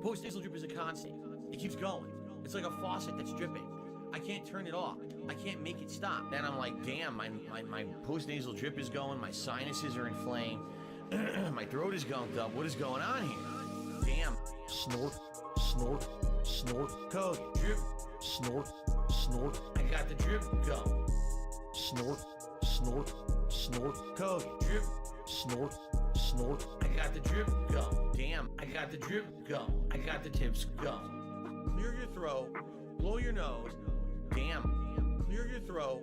Post-nasal drip is a constant. It keeps going. It's like a faucet that's dripping. I can't turn it off. I can't make it stop. Then I'm like, damn, my post-nasal drip is going, my sinuses are inflamed, my throat is gunked up. What is going on here? Damn. Snort, snort, snort, code. Drip, snort, snort. I got the drip go. Snort, snort, snort, code. Drip, snort, snort. I got the drip go. Damn, I got the drip go. I got the tips go. Clear your throat, blow your nose. Damn, clear your throat.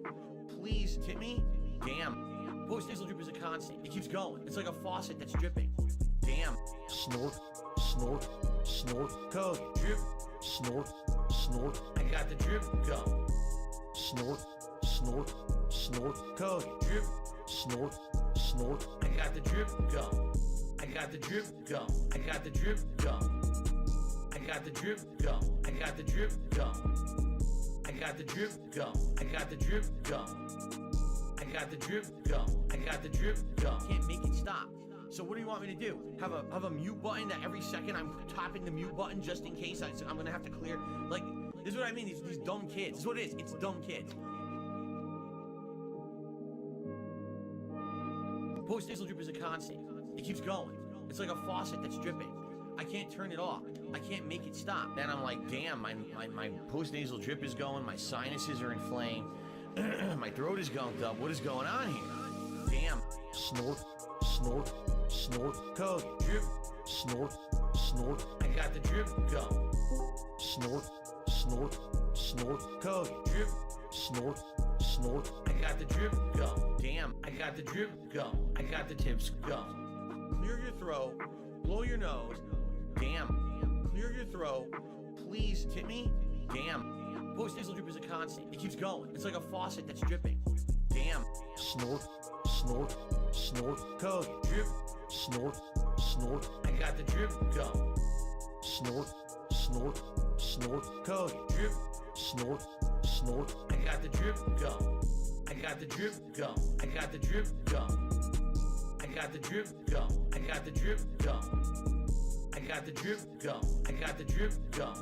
Please tip me. Damn, post-nasal drip is a constant. It keeps going. It's like a faucet that's dripping. Damn. Snort, snort, snort, code. Drip, snort, snort. I got the drip go. Snort, snort, snort, code. Drip, snort, snort. I got the drip go. I got the drip go. I got the drip go. I got the drip go. I got the drip go. I got the drip go. I got the drip go. I got the drip go. I got the drip go. Can't make it stop. So what do you want me to do? Have a mute button that every second I'm tapping the mute button just in case I'm gonna have to clear? Like, this is what I mean. These dumb kids. This is what it is. It's dumb kids. Post-nasal drip is a constant. It keeps going. It's like a faucet that's dripping. I can't turn it off. I can't make it stop. Then I'm like, damn, my post-nasal drip is going, my sinuses are inflamed, my throat is gunked up. What is going on here? Damn. Snort, snort, snort, code. Drip, snort, snort. I got the drip go. Snort, snort, snort, code. Drip, snort, snort. I got the drip go. Damn, I got the drip go. I got the tips go. Clear your throat, blow your nose. Damn, clear your throat. Please tip me. Damn, post-nasal drip is a constant. It keeps going. It's like a faucet that's dripping. Damn. Snort, snort, snort, code. Drip, snort, snort. I got the drip go. Snort, snort, snort, code. Drip, snort, snort. I got the drip go. I got the drip go. I got the drip go. I got the drip go. I got the drip go. I got the drip go. I got the drip go.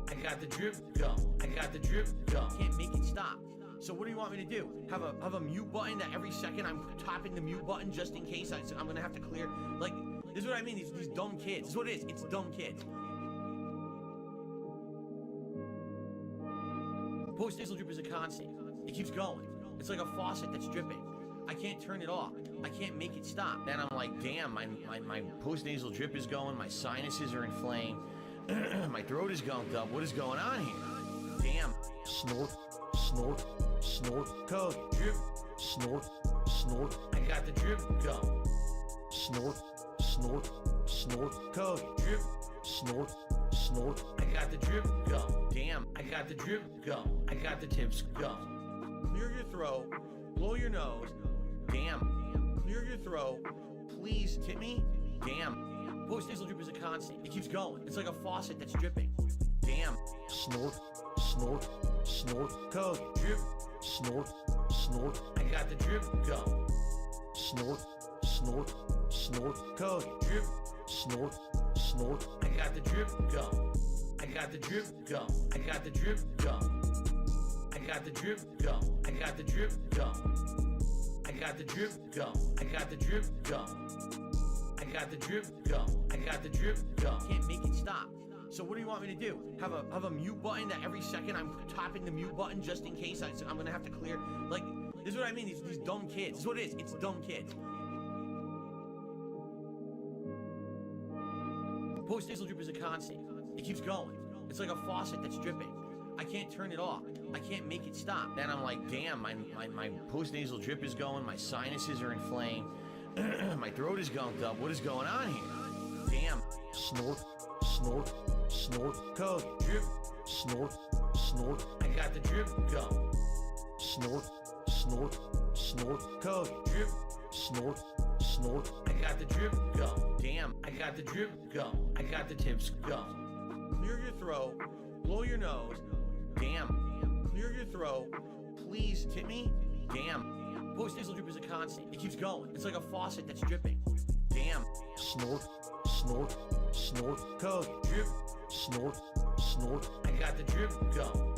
I got the drip go. I got the drip go. Can't make it stop. So what do you want me to do? Have a mute button that every second I'm tapping the mute button just in case I'm gonna have to clear? Like, this is what I mean. These dumb kids. This is what it is. It's dumb kids. Post-nasal drip is a constant. It keeps going. It's like a faucet that's dripping. I can't turn it off. I can't make it stop. Then I'm like, damn, my post-nasal drip is going, my sinuses are inflamed, my throat is gunked up. What is going on here? Damn. Snort, snort, snort, code. Drip, snort, snort. I got the drip go. Snort, snort, snort, code. Drip, snort, snort. I got the drip go. Damn, I got the drip go. I got the tips go. Clear your throat, blow your nose. Damn, clear your throat. Please tip me. Damn, post-nasal drip is a constant. It keeps going. It's like a faucet that's dripping. Damn. Snort, snort, snort, code. Drip, snort, snort. I got the drip go. Snort, snort, snort, code. Drip, snort, snort. I got the drip go. I got the drip go. I got the drip go. I got the drip go. I got the drip go. I got the drip go. I got the drip go. I got the drip go. I got the drip go. Can't make it stop. So what do you want me to do? Have a mute button that every second I'm tapping the mute button just in case I'm gonna have to clear? Like, this is what I mean. These dumb kids. This is what it is. It's dumb kids. Post-nasal drip is a constant. It keeps going. It's like a faucet that's dripping. I can't turn it off. I can't make it stop. Then I'm like, damn, my post-nasal drip is going, my sinuses are inflamed, my throat is gunked up. What is going on here? Damn. Snort, snort, snort, code. Drip, snort, snort. I got the drip go. Snort, snort, snort, code. Drip, snort, snort. I got the drip go. Damn, I got the drip go. I got the tips go. Clear your throat, blow your nose. Damn, clear your throat. Please tip me. Damn, post-nasal drip is a constant. It keeps going. It's like a faucet that's dripping. Damn. Snort, snort, snort, coke, drip, snort, snort. I got the drip going.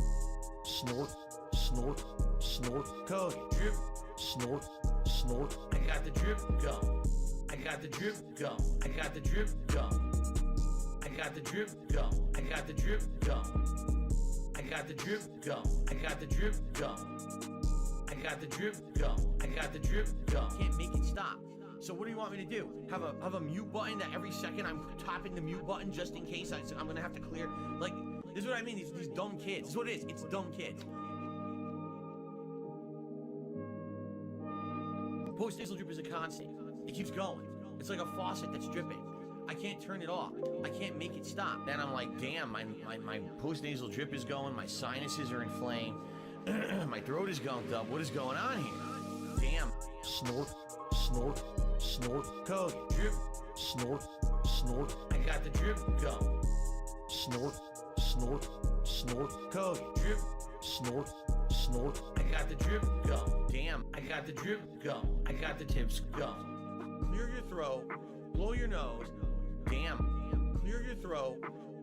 Snort, snort, snort, coke, drip, snort, snort. I got the drip going. I got the drip going. I got the drip going. I got the drip going. I got the drip going. I got the drip going. I got the drip going. I got the drip going. I got the drip going. Can't make it stop. So what do you want me to do? Have a mute button that every second I'm tapping the mute button just in case I'm gonna have to clear? Like, this is what I mean. These dumb kids. This is what it is. It's dumb kids. Post-nasal drip is a constant. It keeps going. It's like a faucet that's dripping. I can't turn it off. I can't make it stop. Then I'm like, damn, my post-nasal drip is going. My sinuses are inflamed. My throat is gunked up. What is going on here? Damn. Snort, snort, snort, coke, drip, snort, snort. I got the drip going. Snort, snort, snort, coke, drip, snort, snort. I got the drip going. Damn, I got the drip going. I got the tips going. Clear your throat, blow your nose. Damn, clear your throat.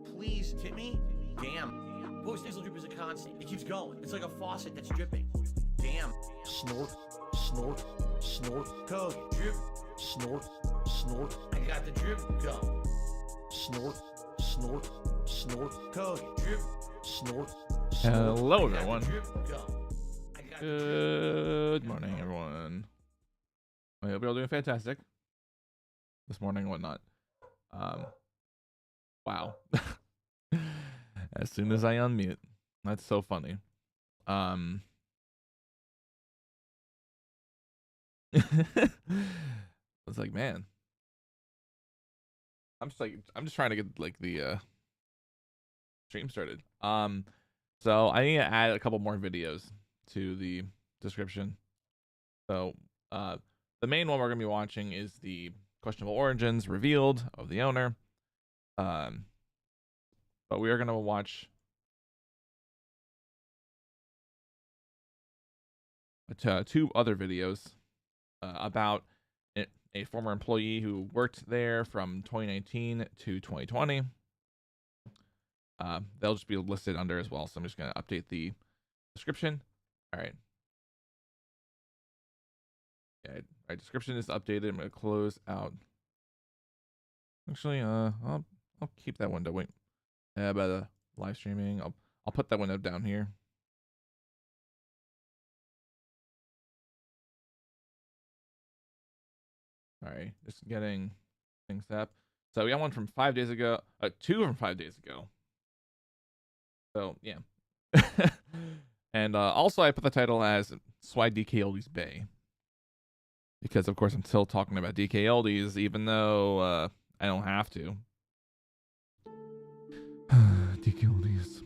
Please tip me. Damn. Post-nasal drip is a constant. It keeps going. It's like a faucet that's dripping. Damn. Snort, snort, snort, coke, drip, snort, snort. I got the drip going. Snort, snort, snort, coke, drip, snort, snort. Hello, everyone. Good morning, everyone. I hope you're all doing fantastic this morning and whatnot. Wow. As soon as I unmute, that's so funny. It's like, man, I'm just trying to get like the stream started. So I need to add a couple more videos to the description. So the main one we're gonna be watching is the questionable origins revealed of the owner. But we are gonna watch two other videos about a former employee who worked there from 2019 to 2020. They'll just be listed under as well, so I'm just gonna update the description. All right. Yeah, our description is updated. I'm gonna close out. Actually, I'll keep that window. Wait, about the live streaming. I'll put that window down here. All right, just getting things up. So we got one from 5 days ago. Two from 5 days ago. So yeah. And also I put the title as SwaggDKOldiesBae. Because of course I'm still talking about DK Oldies, even though I don't have to. DK Oldies.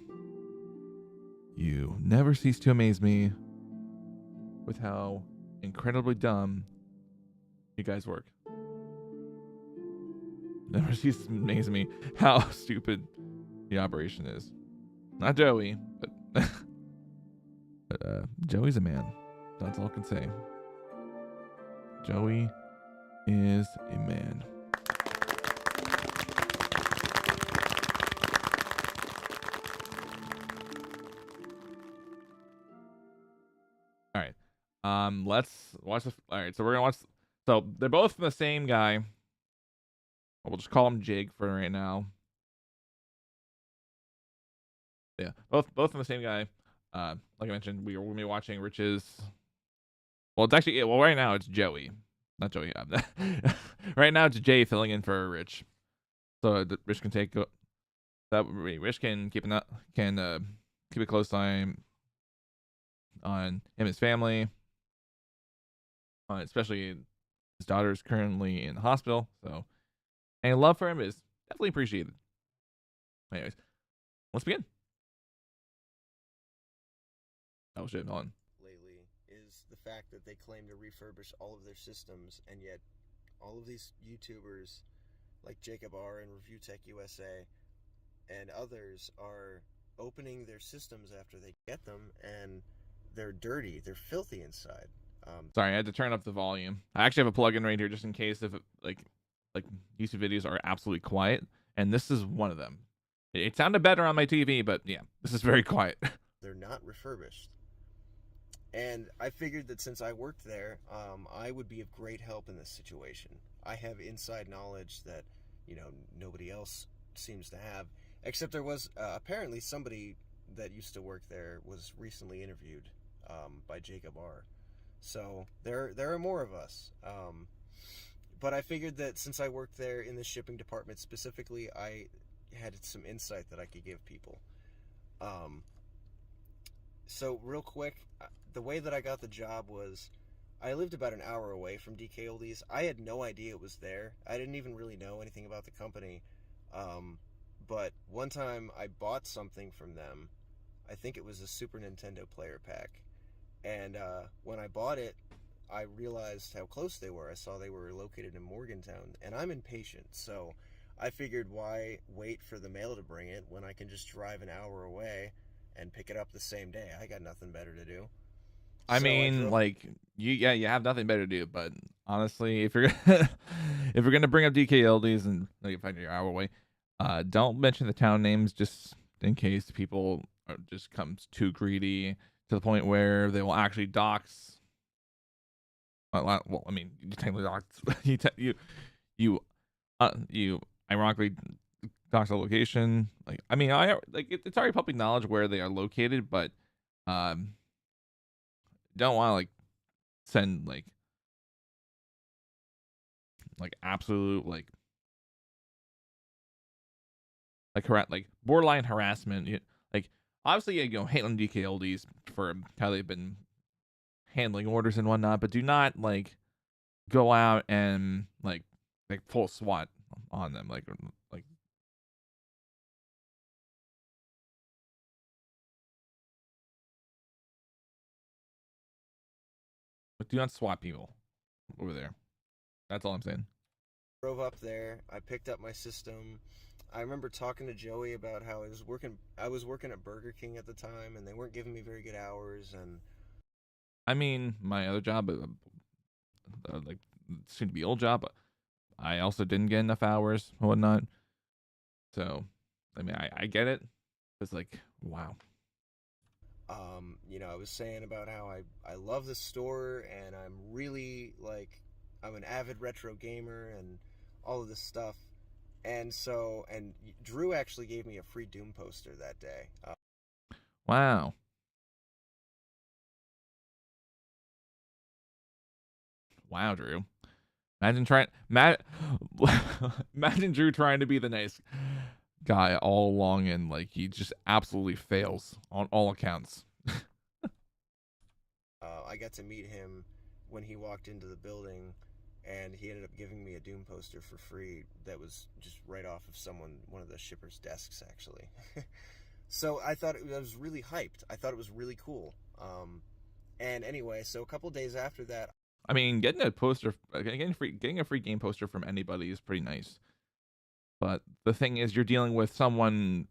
You never cease to amaze me with how incredibly dumb you guys work. Never cease to amaze me how stupid the operation is. Not Joey, but Joey's a man. That's all I can say. Joey is a man. All right. Let's watch the. All right, so we're gonna watch. So they're both from the same guy. We'll just call him Jake for right now. Yeah, both from the same guy. Like I mentioned, we're gonna be watching Rich's. Well, it's actually well right now it's Joey, not Joey. Right now it's Jay filling in for Rich, so Rich can take that. Rich can keep a close eye on him and his family, especially his daughter is currently in the hospital. So, and love for him is definitely appreciated. Anyways, let's begin. Oh shit, hold on. Lately is the fact that they claim to refurbish all of their systems, and yet all of these YouTubers like Jacob R and Review Tech USA and others are opening their systems after they get them, and they're dirty, they're filthy inside. Sorry, I had to turn up the volume. I actually have a plugin right here just in case if like YouTube videos are absolutely quiet. and this is one of them. It sounded better on my TV, but yeah, this is very quiet. They're not refurbished. And I figured that since I worked there, I would be of great help in this situation. I have inside knowledge that, nobody else seems to have. Except there was apparently somebody that used to work there was recently interviewed by Jacob R. So there are more of us. But I figured that since I worked there in the shipping department specifically, I had some insight that I could give people. So real quick, the way that I got the job was I lived about an hour away from DK Oldies. I had no idea it was there. I didn't even really know anything about the company. But one time I bought something from them. I think it was a Super Nintendo player pack. And when I bought it, I realized how close they were. I saw they were located in Morgantown. And I'm impatient, so I figured why wait for the mail to bring it when I can just drive an hour away and pick it up the same day. I got nothing better to do. I mean, like you have nothing better to do. But honestly, if you're if you're gonna bring up DK Oldies and like if you're hour away, don't mention the town names just in case people are just comes too greedy to the point where they will actually dox. Well, I mean, you technically dox. You ironically dox the location. Like, I mean, it's already public knowledge where they are located, but don't want to like send like absolute like borderline harassment. Like obviously, hate on DK Oldies for how they've been handling orders and whatnot, but do not like go out and like full SWAT on them. Like do not SWAT people over there. That's all I'm saying. Drove up there. I picked up my system. I remember talking to Joey about how I was working at Burger King at the time, and they weren't giving me very good hours. And I mean, my other job, like soon to be old job, I also didn't get enough hours and whatnot. So, I mean, I get it. It's like, wow. I was saying about how I love the store, and I'm really I'm an avid retro gamer and all of this stuff. And Drew actually gave me a free Doom poster that day. Wow. Wow, Drew. Imagine Drew trying to be the nice guy all along, and like he just absolutely fails on all accounts. I got to meet him when he walked into the building, and he ended up giving me a Doom poster for free that was just right off of one of the shippers' desks, actually. So I thought it was really hyped. I thought it was really cool. And anyway, so a couple days after that, I mean, getting a free game poster from anybody is pretty nice. But the thing is, you're dealing with someone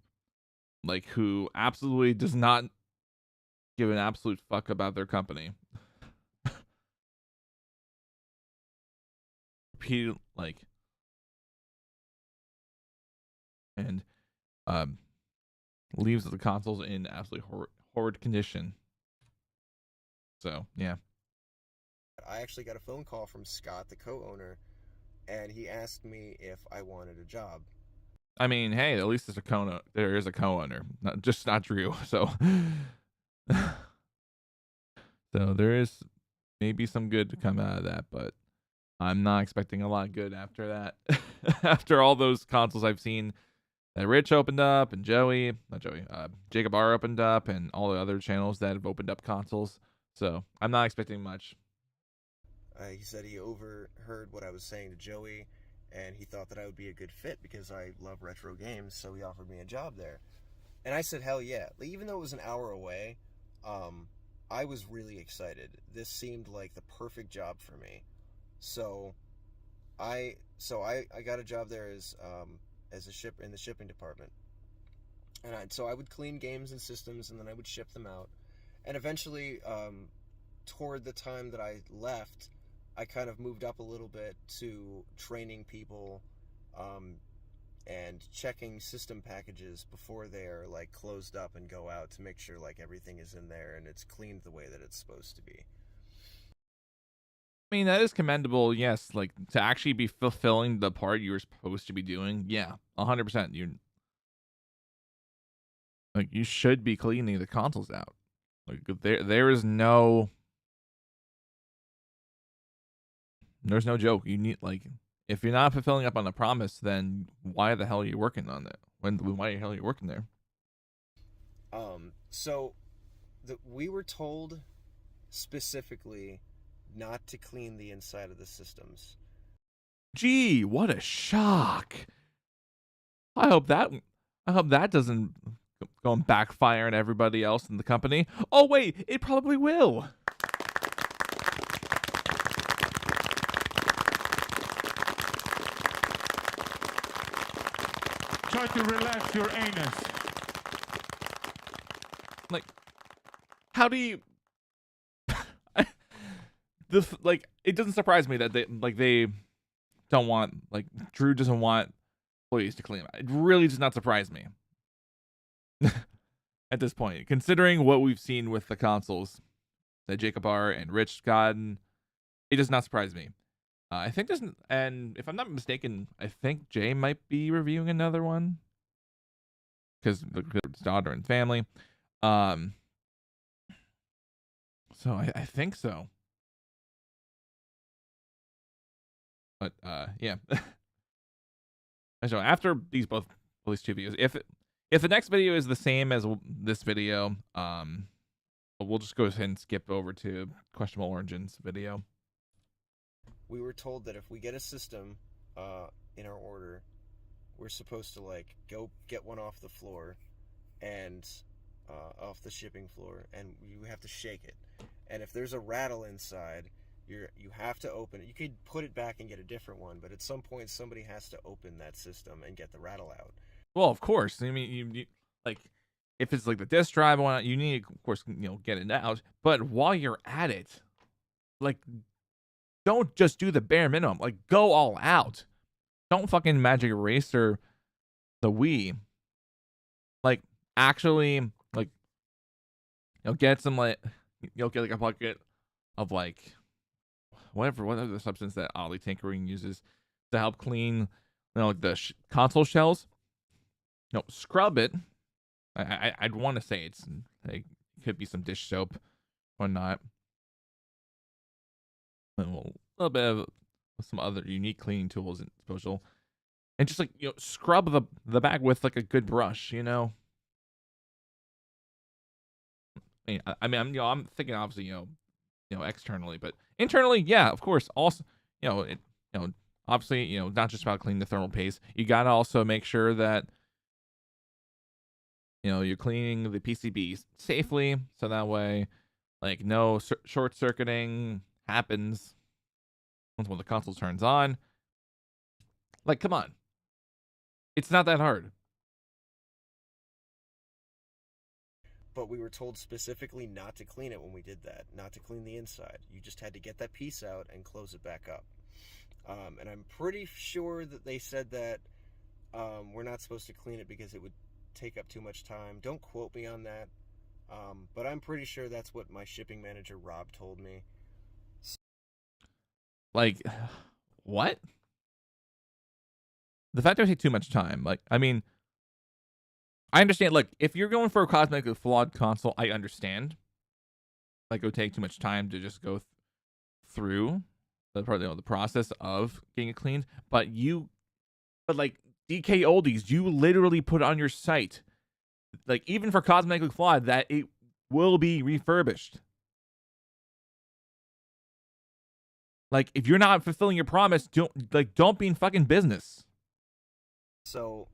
like who absolutely does not give an absolute fuck about their company. Repeat and leaves the consoles in absolutely horrid condition. So yeah. I actually got a phone call from Scott, the co-owner, and he asked me if I wanted a job. I mean, hey, at least there is a co-owner, not Drew. So, so there is maybe some good to come out of that, but I'm not expecting a lot good after that. After all those consoles I've seen that Rich opened up and Jacob R opened up, and all the other channels that have opened up consoles. So I'm not expecting much. He said he overheard what I was saying to Joey, and he thought that I would be a good fit because I love retro games, so he offered me a job there. And I said, hell yeah. Even though it was an hour away, I was really excited. This seemed like the perfect job for me. So I got a job there as in the shipping department. And so I would clean games and systems, and then I would ship them out. And eventually, toward the time that I left, I kind of moved up a little bit to training people, and checking system packages before they are like closed up and go out to make sure like everything is in there and it's cleaned the way that it's supposed to be. I mean, that is commendable, yes. Like, to actually be fulfilling the part you were supposed to be doing, yeah, 100%. You should be cleaning the consoles out. Like, there's no joke. You need, like, if you're not fulfilling up on the promise, then why the hell are you working on it? Why the hell are you working there? So we were told specifically not to clean the inside of the systems. Gee, what a shock. I hope that doesn't go and backfire on everybody else in the company. Oh wait, it probably will. Try to relax your anus. Like, how do you like, it doesn't surprise me that they don't want, like, Drew doesn't want employees to clean them. It really does not surprise me at this point, considering what we've seen with the consoles that Jacob R and Rich gotten. It does not surprise me. I think there's, and if I'm not mistaken, I think Jay might be reviewing another one because his daughter and family. So I think so. But yeah. So after these these two videos, if the next video is the same as this video, we'll just go ahead and skip over to Questionable Origins video. We were told that if we get a system in our order, we're supposed to like go get one off the floor and off the shipping floor, and you have to shake it. And if there's a rattle inside, you have to open it. You could put it back and get a different one, but at some point somebody has to open that system and get the rattle out. Well, of course. I mean, you like, if it's like the disk drive one, you need to, of course, get it out. But while you're at it, like, don't just do the bare minimum. Like, go all out. Don't fucking Magic Eraser the Wii. Like, actually, like, get some, like, get like a bucket of, like, whatever the substance that Ollie Tinkering uses to help clean, like the console shells. Scrub it. I'd want to say it's, like, could be some dish soap or not. A little bit of some other unique cleaning tools and disposal, and just, like, scrub the bag with, like, a good brush. I mean, I'm thinking obviously, externally, but internally, yeah, of course. Also, obviously, not just about cleaning the thermal paste. You gotta also make sure that you're cleaning the PCBs safely, so that way, like, no short circuiting happens when the console turns on. Like, come on, it's not that hard. But we were told specifically not to clean it when we did that, not to clean the inside. You just had to get that piece out and close it back up. And I'm pretty sure that they said that we're not supposed to clean it because it would take up too much time. Don't quote me on that. But I'm pretty sure that's what my shipping manager, Rob, told me. Like, what? The fact that it would take too much time. Like, I mean, I understand. Look, if you're going for a cosmetically flawed console, I understand. Like, it would take too much time to just go through the process of getting it cleaned. But like, DK Oldies, you literally put on your site, like, even for cosmetically flawed, that it will be refurbished. Like, if you're not fulfilling your promise, don't be in fucking business. So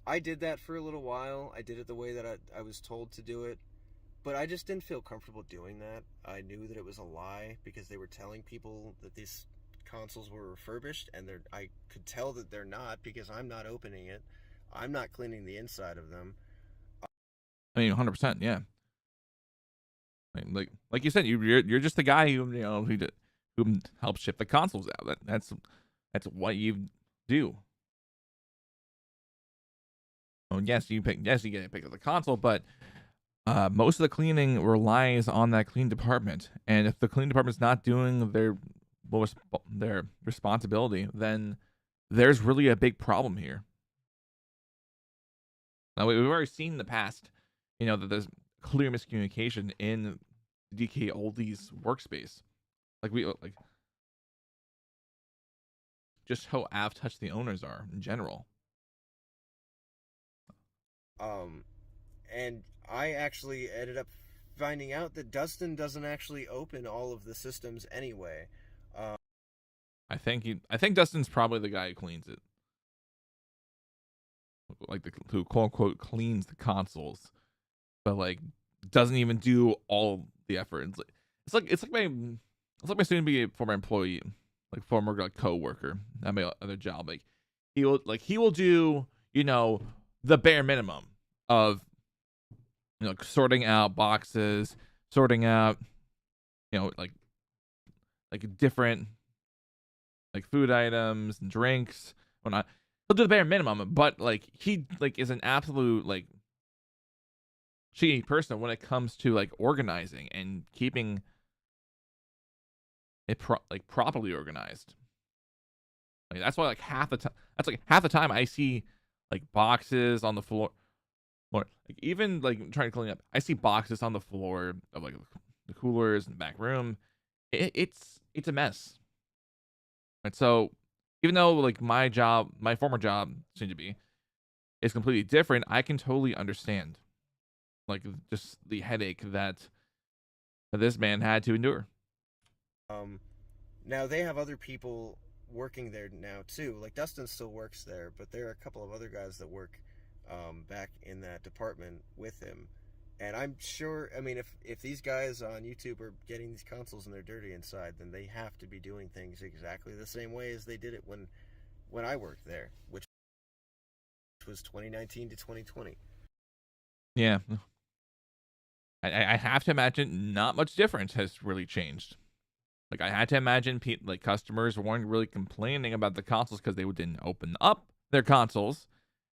I did that for a little while. I did it the way that I was told to do it, but I just didn't feel comfortable doing that. I knew that it was a lie because they were telling people that these consoles were refurbished, and I could tell that they're not because I'm not opening it. I'm not cleaning the inside of them. I mean, 100%, yeah. Like you said, you're just the guy who helps ship the consoles out. That's what you do. Oh, yes, you get to pick up the console, but most of the cleaning relies on that clean department. And if the clean department's not doing their responsibility, then there's really a big problem here. Now, we've already seen in the past, that there's clear miscommunication in DK Oldies workspace. Like just how out of touch the owners are in general. And I actually ended up finding out that Dustin doesn't actually open all of the systems anyway. I think Dustin's probably the guy who cleans it, like who quote unquote cleans the consoles, but like doesn't even do all the effort. It's like my soon to be former employee, like former co-worker at my other job. Like he will do the bare minimum of sorting out boxes, sorting out like different food items and drinks. He'll do the bare minimum, but he is an absolute shitty person when it comes to organizing and keeping it properly organized. That's why half the time I see boxes on the floor, or even trying to clean up, I see boxes on the floor of the coolers in the back room. It's a mess. And so even though my former job seemed to be is completely different, I can totally understand just the headache that this man had to endure. Now they have other people working there now too. Dustin still works there, but there are a couple of other guys that work back in that department with him. And I'm sure, if these guys on YouTube are getting these consoles and they're dirty inside, then they have to be doing things exactly the same way as they did it when I worked there, which was 2019 to 2020. Yeah. I have to imagine not much difference has really changed. I had to imagine customers weren't really complaining about the consoles because they didn't open up their consoles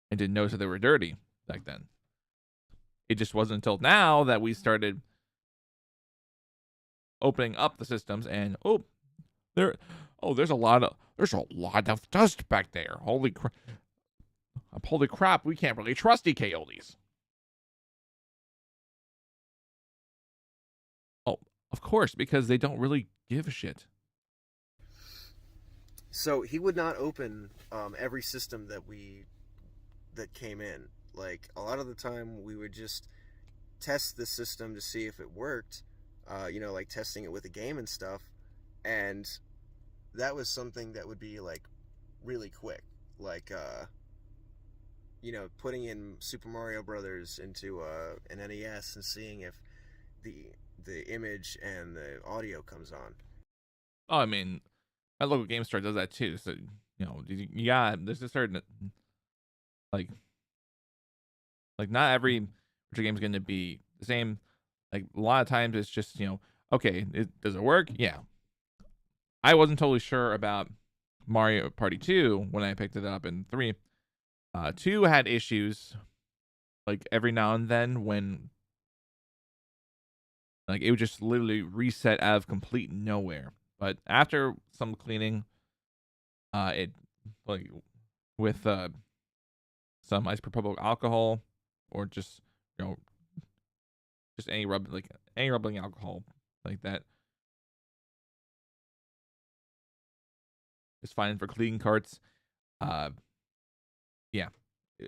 and didn't notice that they were dirty back then. It just wasn't until now that we started opening up the systems and there's a lot of dust back there. Holy crap, we can't really trust DK Oldies. Oh, of course, because they don't really give a shit. So he would not open every system that came in. A lot of the time we would just test the system to see if it worked, testing it with a game and stuff, and that was something that would be really quick, putting in Super Mario Brothers into an NES and seeing if the image and the audio comes on. Oh, my local game store does that too. So there's a certain not every video game is going to be the same. A lot of times it's just okay, does it work? Yeah. I wasn't totally sure about Mario Party 2 when I picked it up in 3. 2 had issues every now and then when it would just literally reset out of complete nowhere. But after some cleaning, it with some isopropyl alcohol or just just any rubbing alcohol that is fine for cleaning carts. Yeah,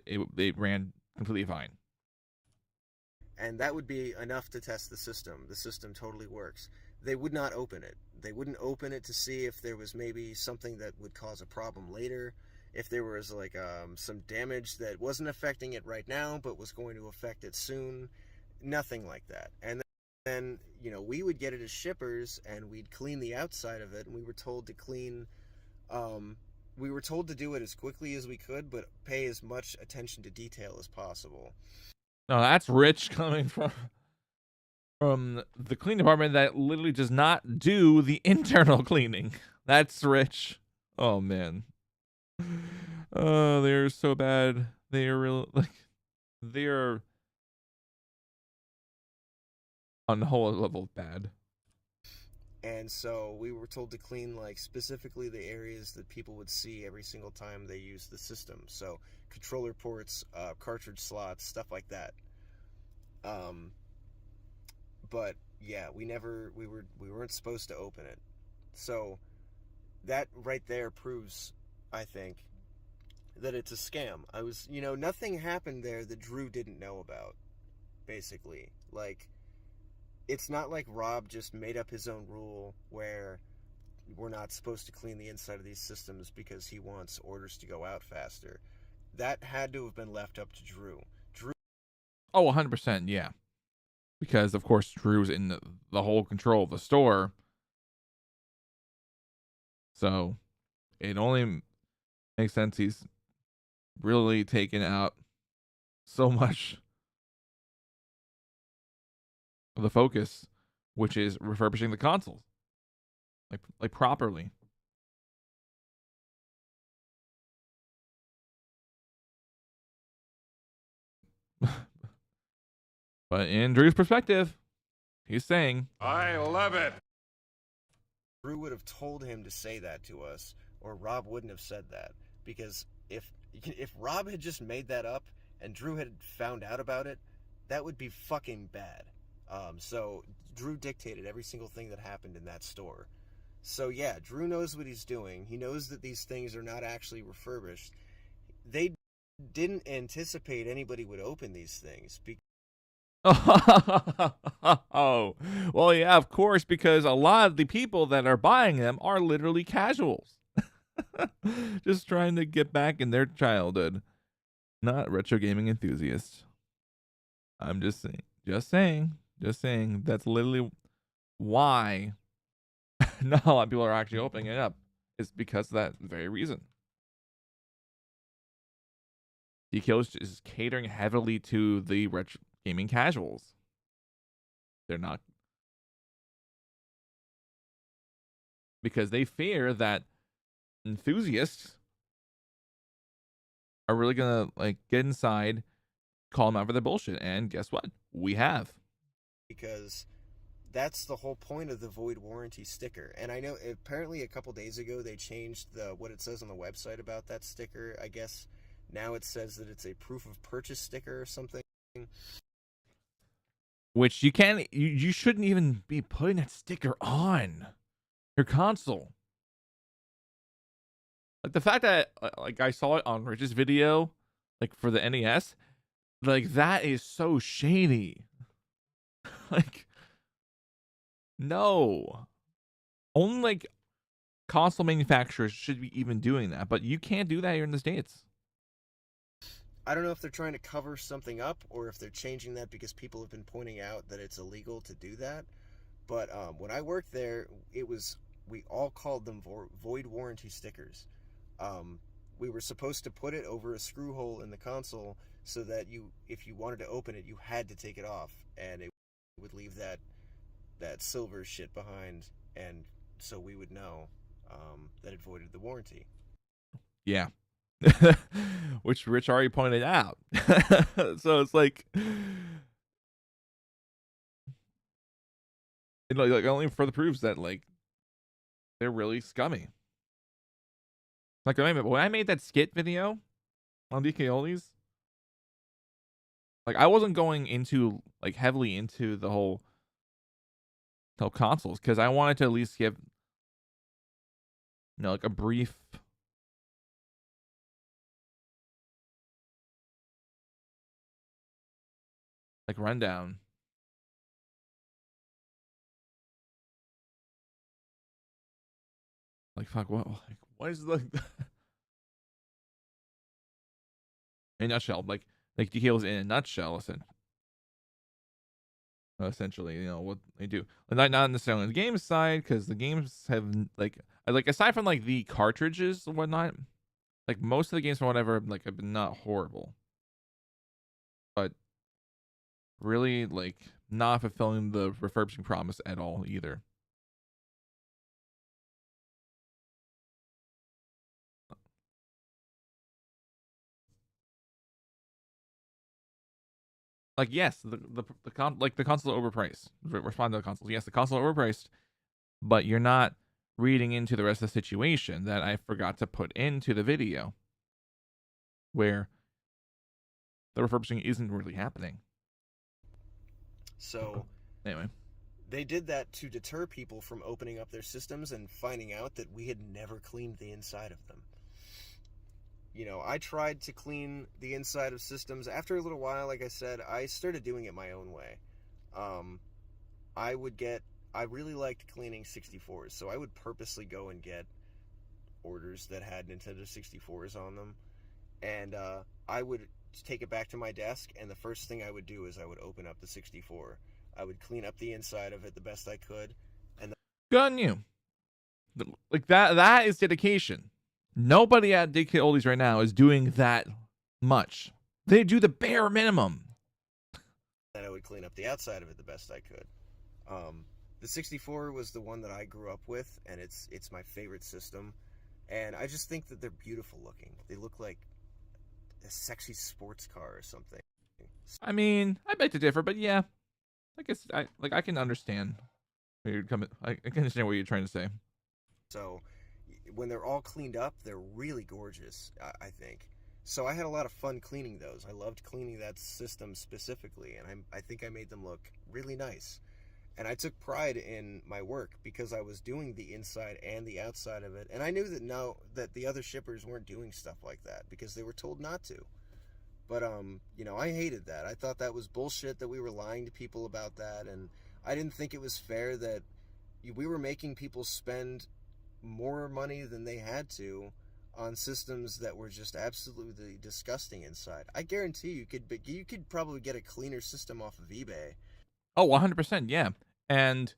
it ran completely fine. And that would be enough to test the system. The system totally works. They would not open it. They wouldn't open it to see if there was maybe something that would cause a problem later. If there was some damage that wasn't affecting it right now, but was going to affect it soon. Nothing like that. And then, we would get it as shippers and we'd clean the outside of it, and we were told to do it as quickly as we could, but pay as much attention to detail as possible. No, that's rich coming from the clean department that literally does not do the internal cleaning. That's rich. Oh man. Oh, they're so bad. They are real they're on the whole level bad. And so we were told to clean, like, specifically the areas that people would see every single time they used the system. So controller ports, cartridge slots, stuff like that. But yeah, we weren't supposed to open it. So that right there proves, I think, that it's a scam. Nothing happened there that Drew didn't know about, basically. Like, it's not like Rob just made up his own rule where we're not supposed to clean the inside of these systems because he wants orders to go out faster. That had to have been left up to Drew. Oh, 100%, yeah. Because, of course, Drew's in the whole control of the store. So it only makes sense he's really taken out so much of the focus, which is refurbishing the consoles. Like properly. But in Drew's perspective, he's saying, I love it. Drew would have told him to say that to us, or Rob wouldn't have said that. Because if Rob had just made that up and Drew had found out about it, that would be fucking bad. So Drew dictated every single thing that happened in that store. So yeah, Drew knows what he's doing. He knows that these things are not actually refurbished. They didn't anticipate anybody would open these things. oh, well, yeah, of course, because a lot of the people that are buying them are literally casuals. Just trying to get back in their childhood, not retro gaming enthusiasts. I'm just saying. That's literally why not a lot of people are actually opening it up. It's because of that very reason. DKO is catering heavily to the retro gaming casuals. They're not, because they fear that enthusiasts are really gonna like get inside, call them out for their bullshit, and guess what? We have. Because that's the whole point of the void warranty sticker. And I know apparently a couple days ago they changed what it says on the website about that sticker. I guess now it says that it's a proof of purchase sticker or something. Which you can't, you shouldn't even be putting that sticker on your console. Like the fact that like I saw it on Rich's video, like for the NES, like that is so shady. Like, no. Only like console manufacturers should be even doing that, but you can't do that here in the States. I don't know if they're trying to cover something up or if they're changing that because people have been pointing out that it's illegal to do that. But when I worked there, we all called them void warranty stickers. We were supposed to put it over a screw hole in the console so that if you wanted to open it, you had to take it off, and it would leave that silver shit behind, and so we would know that it voided the warranty. Yeah. Which Rich already pointed out. So it's like, it like only further proves that like they're really scummy. Like when I made that skit video on DKOldies, like I wasn't going into like heavily into the whole consoles because I wanted to at least give like a brief like rundown. Like fuck, what is like in a nutshell, like DKO's in a nutshell, essentially, what they do. Not necessarily on the games side, because the games have like aside from like the cartridges and whatnot, like most of the games from whatever like have been not horrible, but really like not fulfilling the refurbishing promise at all either. like, yes, the console overpriced. Respond to the console. Yes, the console overpriced, but you're not reading into the rest of the situation that I forgot to put into the video, where the refurbishing isn't really happening. So Anyway, they did that to deter people from opening up their systems and finding out that we had never cleaned the inside of them. You know, I tried to clean the inside of systems. After a little while, like I said, I started doing it my own way. I really liked cleaning 64s, so I would purposely go and get orders that had Nintendo 64s on them. And I would take it back to my desk, and the first thing I would do is I would open up the 64. I would clean up the inside of it the best I could. And good on you. Like, that is dedication. Nobody at DK Oldies right now is doing that much. They do the bare minimum. then I would clean up the outside of it the best I could. The 64 was the one that I grew up with, and it's my favorite system. And I just think that they're beautiful looking. They look like a sexy sports car or something. I mean, I beg to differ, but yeah, I guess I can understand where you're coming. I can understand what you're trying to say. So when they're all cleaned up, they're really gorgeous, I think. So I had a lot of fun cleaning those. I loved cleaning that system specifically, and I think I made them look really nice. And I took pride in my work because I was doing the inside and the outside of it. And I knew that the other shippers weren't doing stuff like that because they were told not to. But, I hated that. I thought that was bullshit that we were lying to people about that. And I didn't think it was fair that we were making people spend more money than they had to on systems that were just absolutely disgusting inside. I guarantee you could probably get a cleaner system off of eBay. Oh, 100%, yeah. And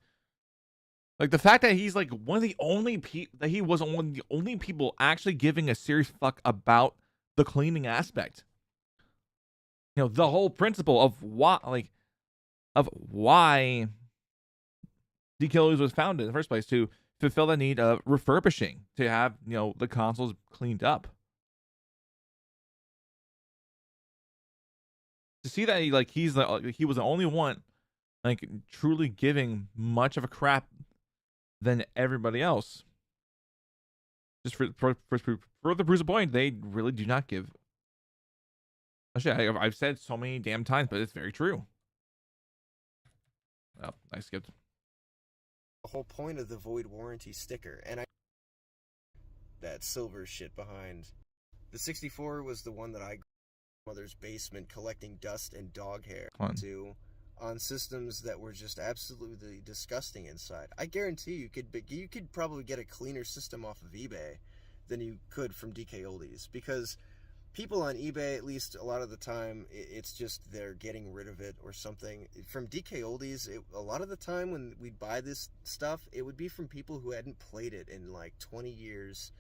like the fact that he's like one of the only he was one of the only people actually giving a serious fuck about the cleaning aspect. You know, the whole principle of why DK Oldies was founded in the first place, to fulfill the need of refurbishing, to have, the consoles cleaned up. To see that he was the only one truly giving much of a crap than everybody else. Just for the proof of point, they really do not give. Actually, I've said so many damn times, but it's very true. Oh, I skipped. The whole point of the void warranty sticker, and that silver shit behind. The 64 was the one that I grew up in my mother's basement collecting dust and dog hair on systems that were just absolutely disgusting inside. I guarantee you could probably get a cleaner system off of eBay than you could from DK Oldies, because people on eBay, at least a lot of the time, it's just they're getting rid of it or something. From DK Oldies, a lot of the time when we'd buy this stuff, it would be from people who hadn't played it in like 20 years,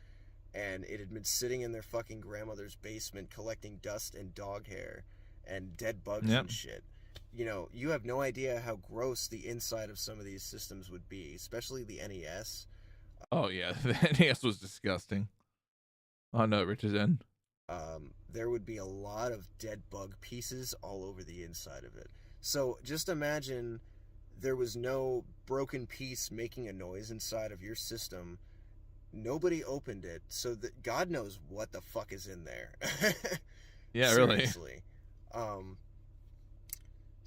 and it had been sitting in their fucking grandmother's basement collecting dust and dog hair and dead bugs and shit. You have no idea how gross the inside of some of these systems would be, especially the NES. Oh yeah, the NES was disgusting. Oh no, Rich's in. There would be a lot of dead bug pieces all over the inside of it. So just imagine there was no broken piece making a noise inside of your system. Nobody opened it, so that God knows what the fuck is in there. Yeah, seriously.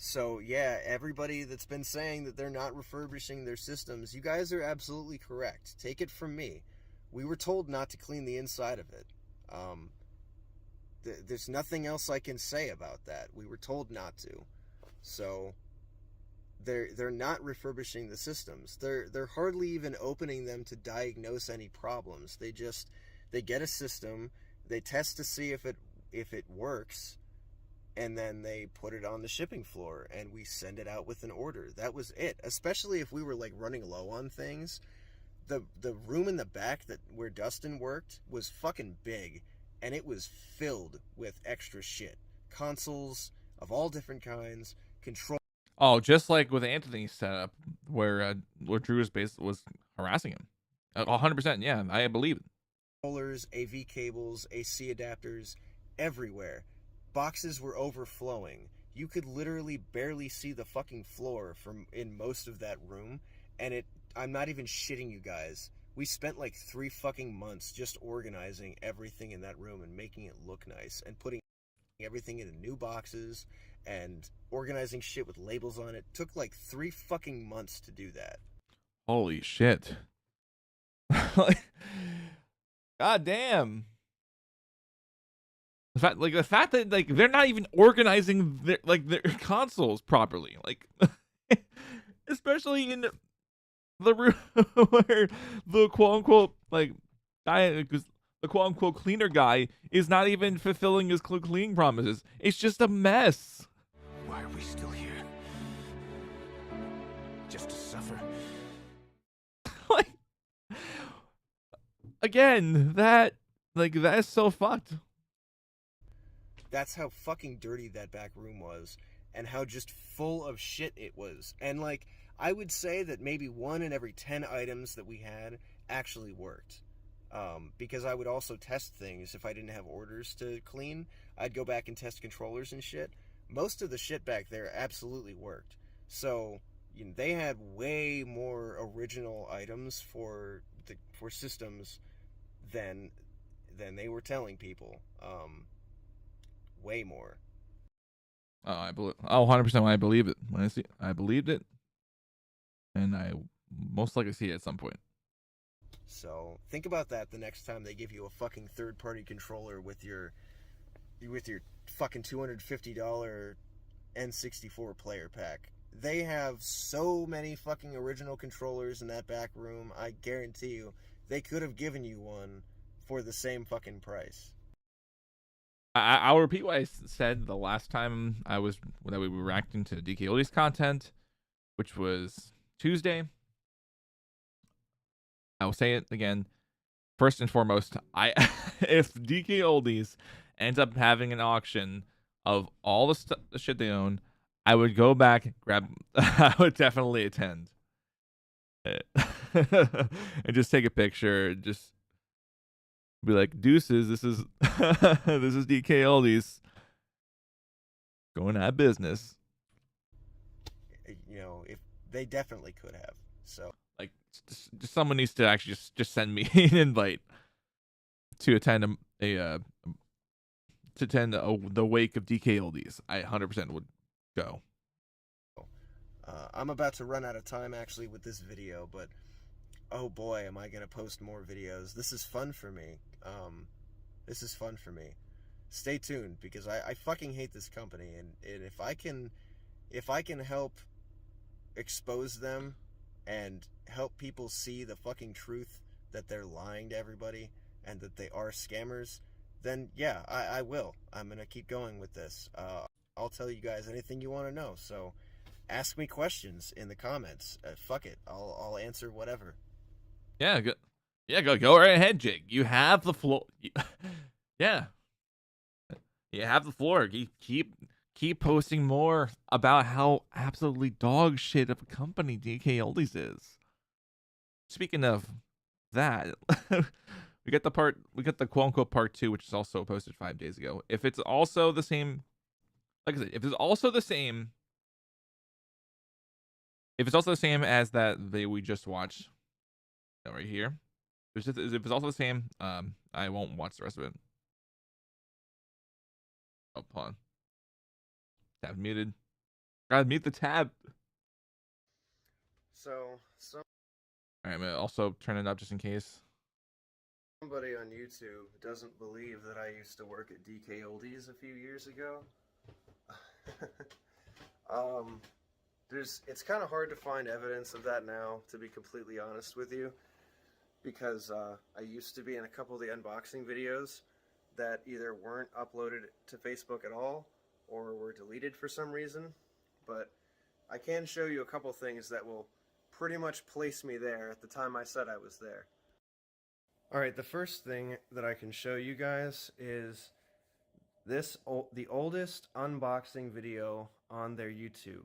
So yeah, everybody that's been saying that they're not refurbishing their systems, you guys are absolutely correct. Take it from me. We were told not to clean the inside of it. There's nothing else I can say about that. We were told not to. So they're not refurbishing the systems. They're hardly even opening them to diagnose any problems. They get a system, they test to see if it works, and then they put it on the shipping floor and we send it out with an order. That was it. Especially if we were running low on things. The room in the back where Dustin worked was fucking big, and it was filled with extra shit. Consoles of all different kinds, control. Oh, just like with Anthony's setup, where Drew was harassing him. 100%, yeah, I believe it. Controllers, AV cables, AC adapters, everywhere. Boxes were overflowing. you could literally barely see the fucking floor from in most of that room, and I'm not even shitting you guys. We spent like 3 fucking months just organizing everything in that room and making it look nice and putting everything into new boxes and organizing shit with labels on it. Took like 3 fucking months to do that. Holy shit. Like, God damn. The fact that like they're not even organizing their consoles properly, like especially in the room where the quote unquote like guy, because the quote unquote cleaner guy is not even fulfilling his cleaning promises. It's just a mess. Why are we still here? Just to suffer? Like, again, that is so fucked. That's how fucking dirty that back room was, and how just full of shit it was. And like, I would say that maybe 1 in every 10 items that we had actually worked. Because I would also test things if I didn't have orders to clean. I'd go back and test controllers and shit. Most of the shit back there absolutely worked. So, you know, they had way more original items for systems than they were telling people. Way more. Oh, 100% when I believe it. When I believed it, and I most likely see it at some point. So think about that the next time they give you a fucking third-party controller with your fucking $250 N64 player pack. They have so many fucking original controllers in that back room. I guarantee you, they could have given you one for the same fucking price. I'll repeat what I said the last time that we were reacting to DK Oldies content, which was Tuesday. I will say it again. First and foremost, if DK Oldies ends up having an auction of all the shit they own, I would go back, I would definitely attend and just take a picture, just be like, deuces, this is this is DK Oldies going out of business. You know, if they definitely could have. So like, just someone needs to actually just send me an invite to attend the wake of DK Oldies. I 100% would go. I'm about to run out of time actually with this video, but oh boy, am I gonna post more videos. This is fun for me. Stay tuned, because I fucking hate this company, and if I can help expose them and help people see the fucking truth that they're lying to everybody and that they are scammers, then yeah, I will. I'm gonna keep going with this. I'll tell you guys anything you want to know, so ask me questions in the comments. Fuck it, I'll answer whatever. Yeah, go right ahead, Jake. You have the floor. Yeah, you have the floor. Keep posting more about how absolutely dog shit of a company DK Oldies is. Speaking of that, we got the quote unquote part 2, which is also posted 5 days ago. If it's also the same, like I said, if it's also the same as that we just watched right here, if it's also the same, I won't watch the rest of it. Oh, hold on. Tab muted. Gotta mute the tab. So Alright, I'm gonna also turn it up just in case. somebody on YouTube doesn't believe that I used to work at DK Oldies a few years ago. It's kind of hard to find evidence of that now, to be completely honest with you, because I used to be in a couple of the unboxing videos that either weren't uploaded to Facebook at all or were deleted for some reason. But I can show you a couple things that will pretty much place me there at the time I said I was there. Alright, the first thing that I can show you guys is the oldest unboxing video on their YouTube.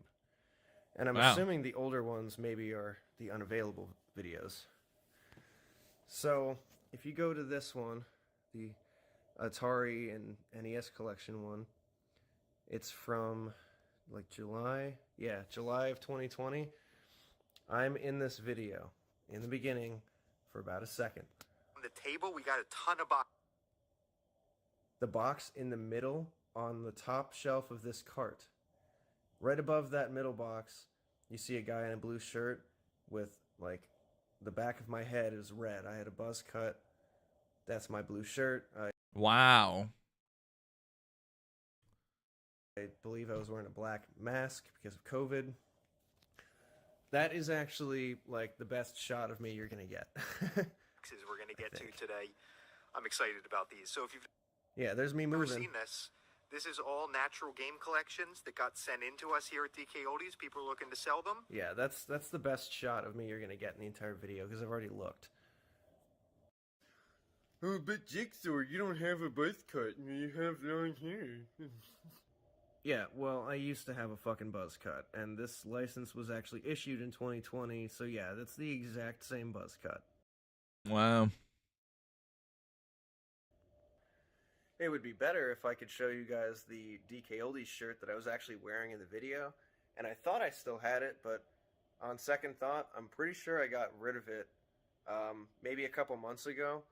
And I'm assuming the older ones maybe are the unavailable videos. So, if you go to this one, the Atari and NES collection one, it's from like July. Yeah, July of 2020. I'm in this video in the beginning for about a second. On the table, we got a ton of boxes. The box in the middle on the top shelf of this cart. Right above that middle box, you see a guy in a blue shirt with, like, the back of my head is red. I had a buzz cut. That's my blue shirt. Wow. I believe I was wearing a black mask because of COVID. That is actually, like, the best shot of me you're going to get. We're going to get to today. I'm excited about these. So if you've Yeah, there's me never moving. seen this is all natural game collections that got sent into us here at DK Oldies. People are looking to sell them. Yeah, that's the best shot of me you're going to get in the entire video because I've already looked. Oh, but Jigsaw, you don't have a buzz cut. You have long hair. Yeah, well, I used to have a fucking buzz cut, and this license was actually issued in 2020, so yeah, that's the exact same buzz cut. Wow. It would be better if I could show you guys the DK Oldies shirt that I was actually wearing in the video, and I thought I still had it, but on second thought, I'm pretty sure I got rid of it maybe a couple months ago,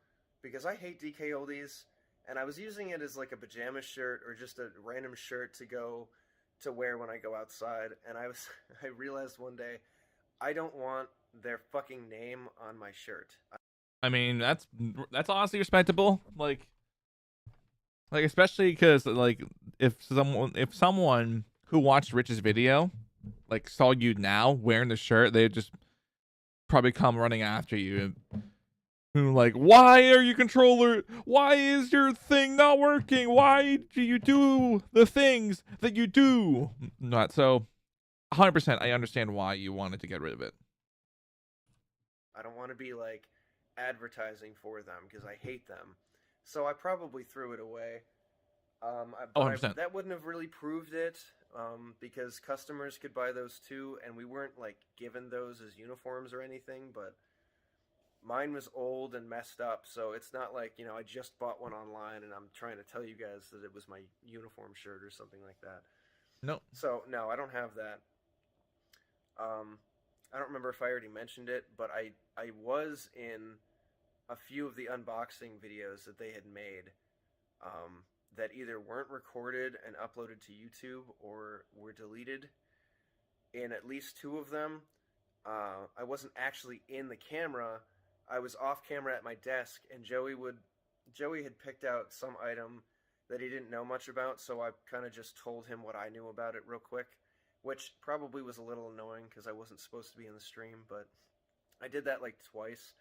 because I hate DK Oldies, and I was using it as like a pajama shirt or just a random shirt to wear when I go outside, and I realized one day I don't want their fucking name on my shirt. I mean, that's honestly respectable. Like especially because like if someone who watched Rich's video like saw you now wearing the shirt, they'd just probably come running after you and like, why are you controller? Why is your thing not working? Why do you do the things that you do? Not so. 100%, I understand why you wanted to get rid of it. I don't want to be like advertising for them because I hate them. So I probably threw it away. That wouldn't have really proved it because customers could buy those too, and we weren't like given those as uniforms or anything, but mine was old and messed up, so it's not like, you know, I just bought one online and I'm trying to tell you guys that it was my uniform shirt or something like that. No. So, no, I don't have that. I don't remember if I already mentioned it, but I was in a few of the unboxing videos that they had made that either weren't recorded and uploaded to YouTube or were deleted. In at least two of them, I wasn't actually in the camera. I was off camera at my desk, and Joey had picked out some item that he didn't know much about, so I kind of just told him what I knew about it real quick, which probably was a little annoying because I wasn't supposed to be in the stream, but I did that like twice.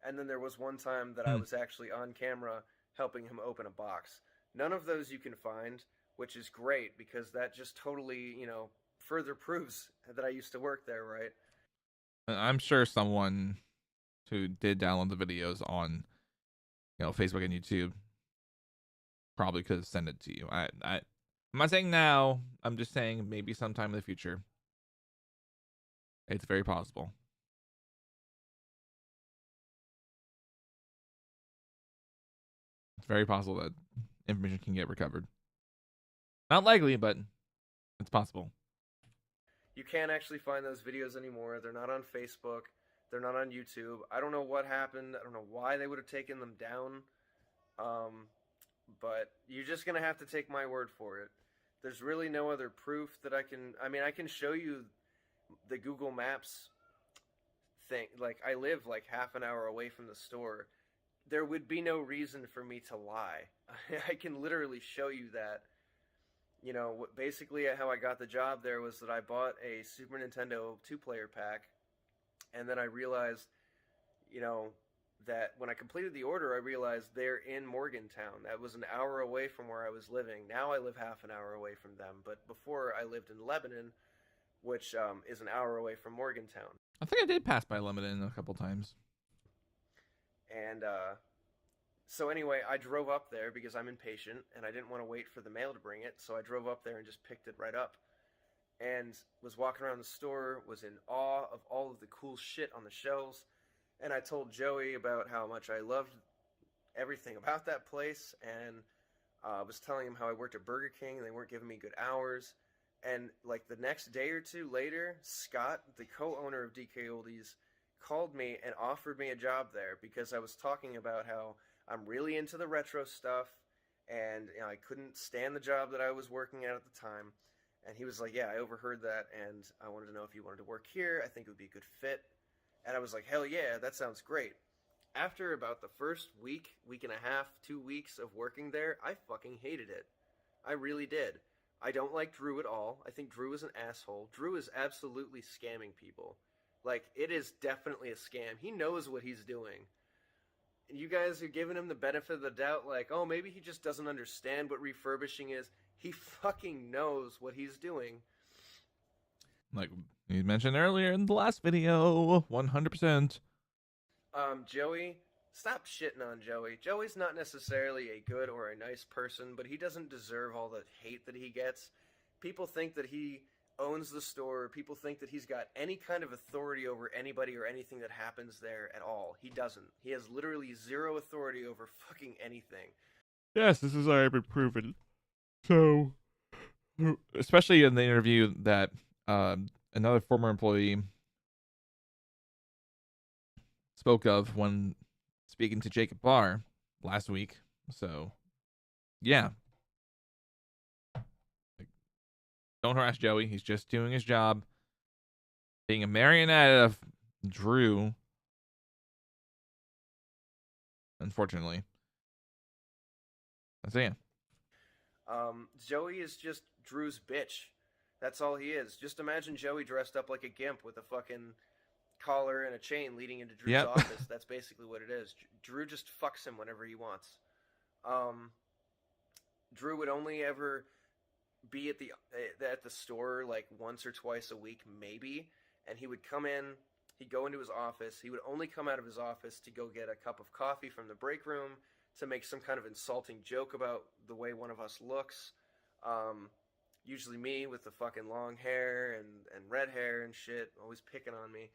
And then there was one time that I was actually on camera helping him open a box. None of those you can find, which is great because that just totally, you know, further proves that I used to work there, right? I'm sure someone who did download the videos on, you know, Facebook and YouTube probably could have sent it to you. I'm not saying now. I'm just saying maybe sometime in the future. It's very possible. It's very possible that information can get recovered. Not likely, but it's possible. You can't actually find those videos anymore. They're not on Facebook. They're not on YouTube. I don't know what happened. I don't know why they would have taken them down. But you're just going to have to take my word for it. There's really no other proof that I can show you the Google Maps thing. Like, I live like half an hour away from the store. There would be no reason for me to lie. I can literally show you that. You know, basically how I got the job there was that I bought a Super Nintendo 2-player pack, and then I realized, you know, that when I completed the order, I realized they're in Morgantown. That was an hour away from where I was living. Now I live half an hour away from them, but before I lived in Lebanon, which is an hour away from Morgantown. I think I did pass by Lebanon a couple times. And so anyway, I drove up there because I'm impatient and I didn't want to wait for the mail to bring it. So I drove up there and just picked it right up and was walking around the store, was in awe of all of the cool shit on the shelves. And I told Joey about how much I loved everything about that place. And was telling him how I worked at Burger King and they weren't giving me good hours. And like the next day or two later, Scott, the co-owner of DK Oldies, called me and offered me a job there because I was talking about how I'm really into the retro stuff, and I couldn't stand the job that I was working at the time. And he was like, yeah, I overheard that, and I wanted to know if you wanted to work here. I think it would be a good fit. And I was like, hell yeah, that sounds great. After about the first week and a half, 2 weeks of working there, I fucking hated it. I really did. I don't like Drew at all. I think Drew is an asshole. Drew is absolutely scamming people. Like, it is definitely a scam. He knows what he's doing. You guys are giving him the benefit of the doubt, like, oh, maybe he just doesn't understand what refurbishing is. He fucking knows what he's doing. Like you mentioned earlier in the last video, 100%. Joey, stop shitting on Joey. Joey's not necessarily a good or a nice person, but he doesn't deserve all the hate that he gets. People think that he owns the store. People think that he's got any kind of authority over anybody or anything that happens there at all. He doesn't. He has literally zero authority over fucking anything. Yes, this has already been proven. So, especially in the interview that another former employee spoke of when speaking to Jacob Barr last week. So, yeah. Like, don't harass Joey. He's just doing his job. Being a marionette of Drew. Unfortunately. So, yeah. Joey is just Drew's bitch. That's all he is. Just imagine Joey dressed up like a gimp with a fucking collar and a chain leading into Drew's office. That's basically what it is. Drew just fucks him whenever he wants. Drew would only ever be at the store like once or twice a week, maybe, and he would come in. He'd go into his office. He would only come out of his office to go get a cup of coffee from the break room, to make some kind of insulting joke about the way one of us looks. Usually me with the fucking long hair and red hair and shit, always picking on me.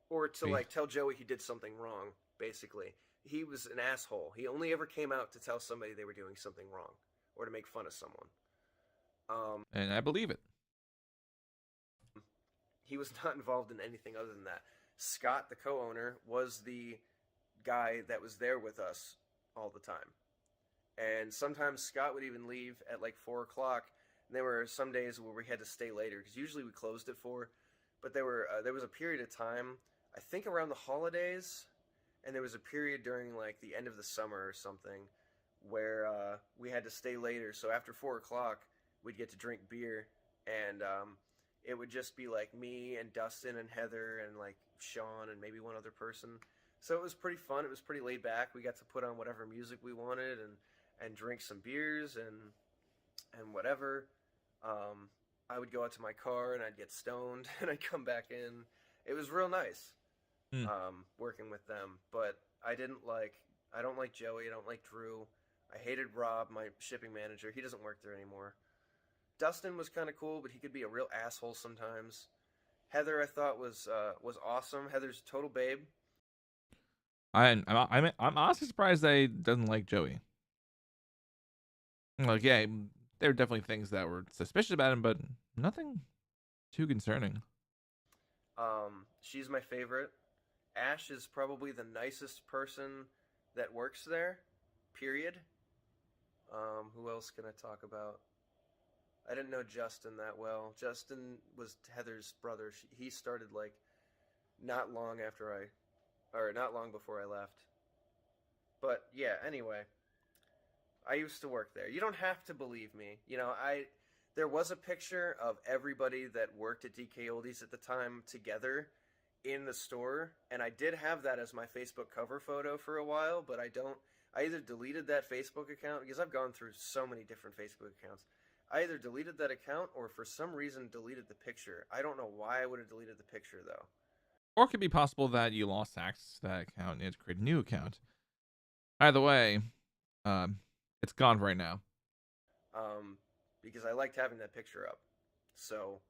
Or to like tell Joey he did something wrong, basically. He was an asshole. He only ever came out to tell somebody they were doing something wrong or to make fun of someone. And I believe it. He was not involved in anything other than that. Scott, the co-owner, was the guy that was there with us all the time. And sometimes Scott would even leave at like 4 o'clock. There were some days where we had to stay later, because usually we closed at 4. But there was a period of time, I think around the holidays, and there was a period during like the end of the summer or something, where we had to stay later. So after 4 o'clock, we'd get to drink beer, and it would just be like me and Dustin and Heather and like Sean and maybe one other person. So it was pretty fun. It was pretty laid back. We got to put on whatever music we wanted and drink some beers and whatever. I would go out to my car and I'd get stoned and I'd come back in. It was real nice working with them. But I don't like Joey. I don't like Drew. I hated Rob, my shipping manager. He doesn't work there anymore. Dustin was kind of cool, but he could be a real asshole sometimes. Heather, I thought was awesome. Heather's a total babe. I'm honestly surprised that he doesn't like Joey. Like, yeah, there were definitely things that were suspicious about him, but nothing too concerning. She's my favorite. Ash is probably the nicest person that works there. Period. Who else can I talk about? I didn't know Justin that well. Justin was Heather's brother. He started like not long before I left. But yeah, anyway, I used to work there. You don't have to believe me. There was a picture of everybody that worked at DK Oldies at the time together in the store, and I did have that as my Facebook cover photo for a while, but I either deleted that Facebook account, because I've gone through so many different Facebook accounts. I either deleted that account or for some reason deleted the picture. I don't know why I would have deleted the picture, though. Or it could be possible that you lost access to that account and you had to create a new account. Either way, it's gone right now. Because I liked having that picture up. So,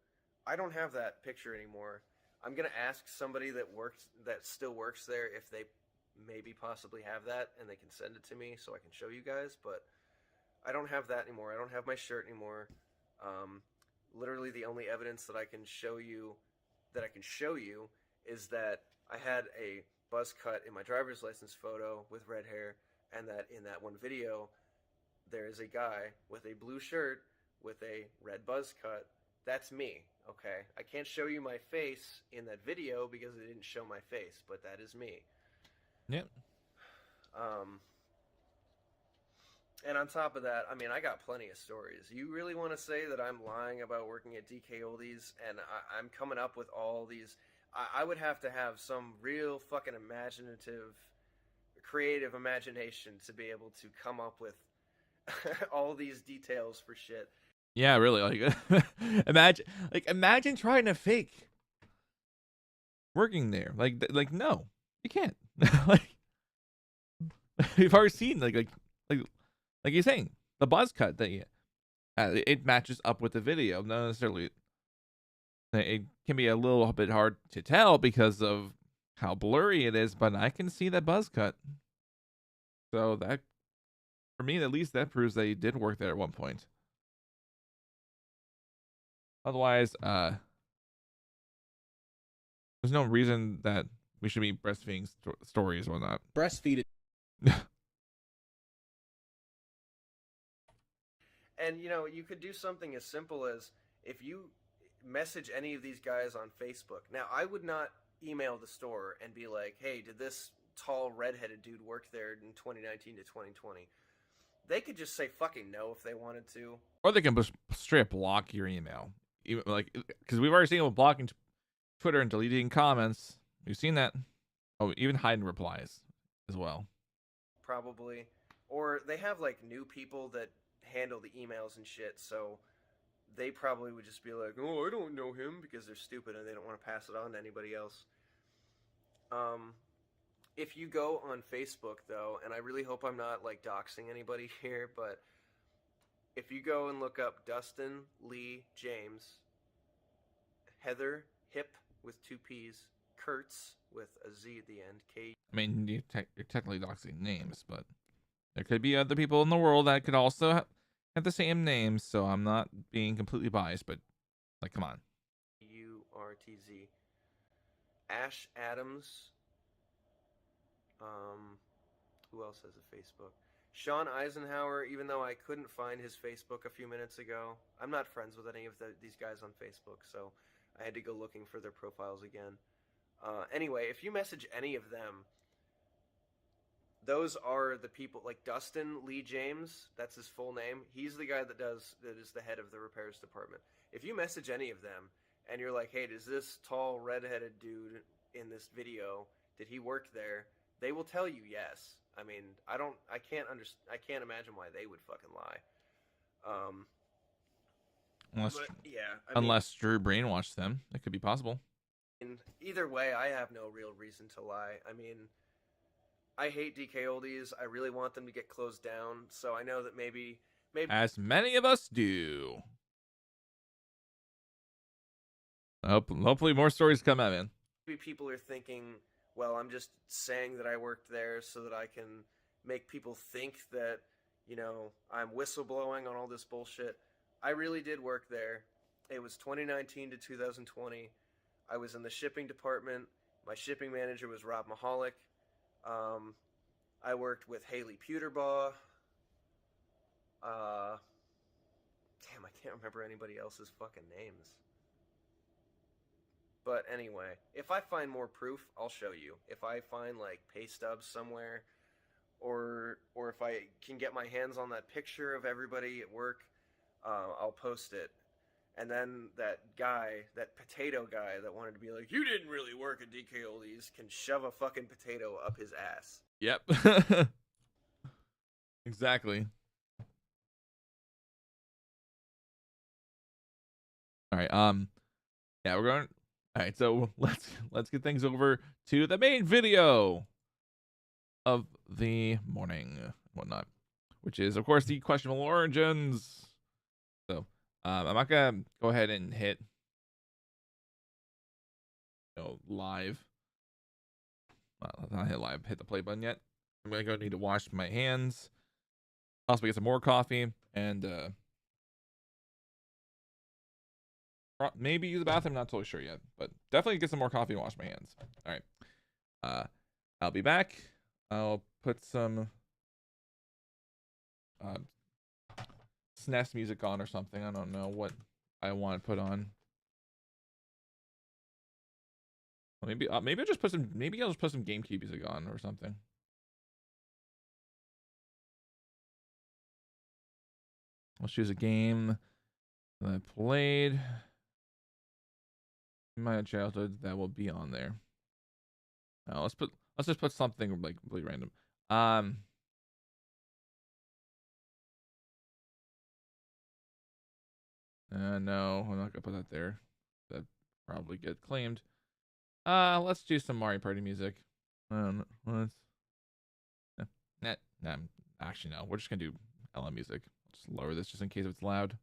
I don't have that picture anymore. I'm going to ask somebody that still works there if they maybe possibly have that and they can send it to me so I can show you guys, but I don't have that anymore. I don't have my shirt anymore. Literally, the only evidence that I can show you is that I had a buzz cut in my driver's license photo with red hair, and that in that one video, there is a guy with a blue shirt with a red buzz cut. That's me, okay? I can't show you my face in that video because it didn't show my face, but that is me. Yep. And on top of that, I mean, I got plenty of stories. You really want to say that I'm lying about working at DK Oldies and I'm coming up with all these... I would have to have some real fucking imaginative, creative imagination to be able to come up with all these details for shit. Yeah, really. Like, imagine trying to fake working there. Like, no, you can't. Like, we've already seen like you're saying, the buzz cut that it matches up with the video. Not necessarily. It can be a little bit hard to tell because of how blurry it is, but I can see that buzz cut. So that, for me at least, that proves that he did work there at one point. Otherwise, there's no reason that we should be breastfeeding stories or not. Breastfeed it. And, you know, you could do something as simple as if you message any of these guys on Facebook. Now, I would not email the store and be like, hey, did this tall redheaded dude work there in 2019 to 2020? They could just say fucking no if they wanted to. Or they can just straight up block your email. Even, like, because we've already seen them blocking Twitter and deleting comments. We've seen that. Oh, even hiding replies as well. Probably. Or they have, like, new people that handle the emails and shit, so they probably would just be like, oh, I don't know him, because they're stupid and they don't want to pass it on to anybody else. If you go on Facebook, though, and I really hope I'm not, like, doxing anybody here, but if you go and look up Dustin Lee James, Heather Hip with 2 P's, Kurtz with a Z at the end, K. I mean, you're technically doxing names, but there could be other people in the world that could also have the same names, so I'm not being completely biased, but, like, come on. URTZ. Ash Adams. Who else has a Facebook? Sean Eisenhower, even though I couldn't find his Facebook a few minutes ago. I'm not friends with any of these guys on Facebook, so I had to go looking for their profiles again. Anyway, if you message any of them, those are the people, like Dustin Lee James, that's his full name. He's the guy that is the head of the repairs department. If you message any of them and you're like, hey, does this tall redheaded dude in this video, did he work there? They will tell you yes. I mean, I can't imagine why they would fucking lie. Unless Drew brainwashed them, it could be possible. And either way, I have no real reason to lie. I mean, I hate DK Oldies. I really want them to get closed down. So I know that maybe as many of us do. Hopefully more stories come out, man. Maybe people are thinking, well, I'm just saying that I worked there so that I can make people think that, you know, I'm whistleblowing on all this bullshit. I really did work there. It was 2019 to 2020. I was in the shipping department. My shipping manager was Rob Mahalik. I worked with Haley Pewterbaugh. Damn, I can't remember anybody else's fucking names. But anyway, if I find more proof, I'll show you. If I find, like, pay stubs somewhere, or if I can get my hands on that picture of everybody at work, I'll post it. And then that potato guy that wanted to be like, you didn't really work at DK Oldies, can shove a fucking potato up his ass. Yep. Exactly. All right. Yeah, we're going. All right. So let's get things over to the main video of the morning, whatnot, which is, of course, the questionable origins. So, I'm not gonna go ahead and hit, live. Well, not hit live. Hit the play button yet. I'm gonna need to wash my hands. Possibly get some more coffee and maybe use the bathroom. Not totally sure yet, but definitely get some more coffee and wash my hands. All right. I'll be back. I'll put some SNES music on or something. I don't know what I want to put on. Maybe I'll just put some GameCube music on or something. Let's choose a game that I played in my childhood that will be on there. Let's just put something like really random. No, I'm not gonna put that there. That probably get claimed. Let's do some Mario Party music. Actually no. We're just gonna do LM music. Just lower this just in case it's loud.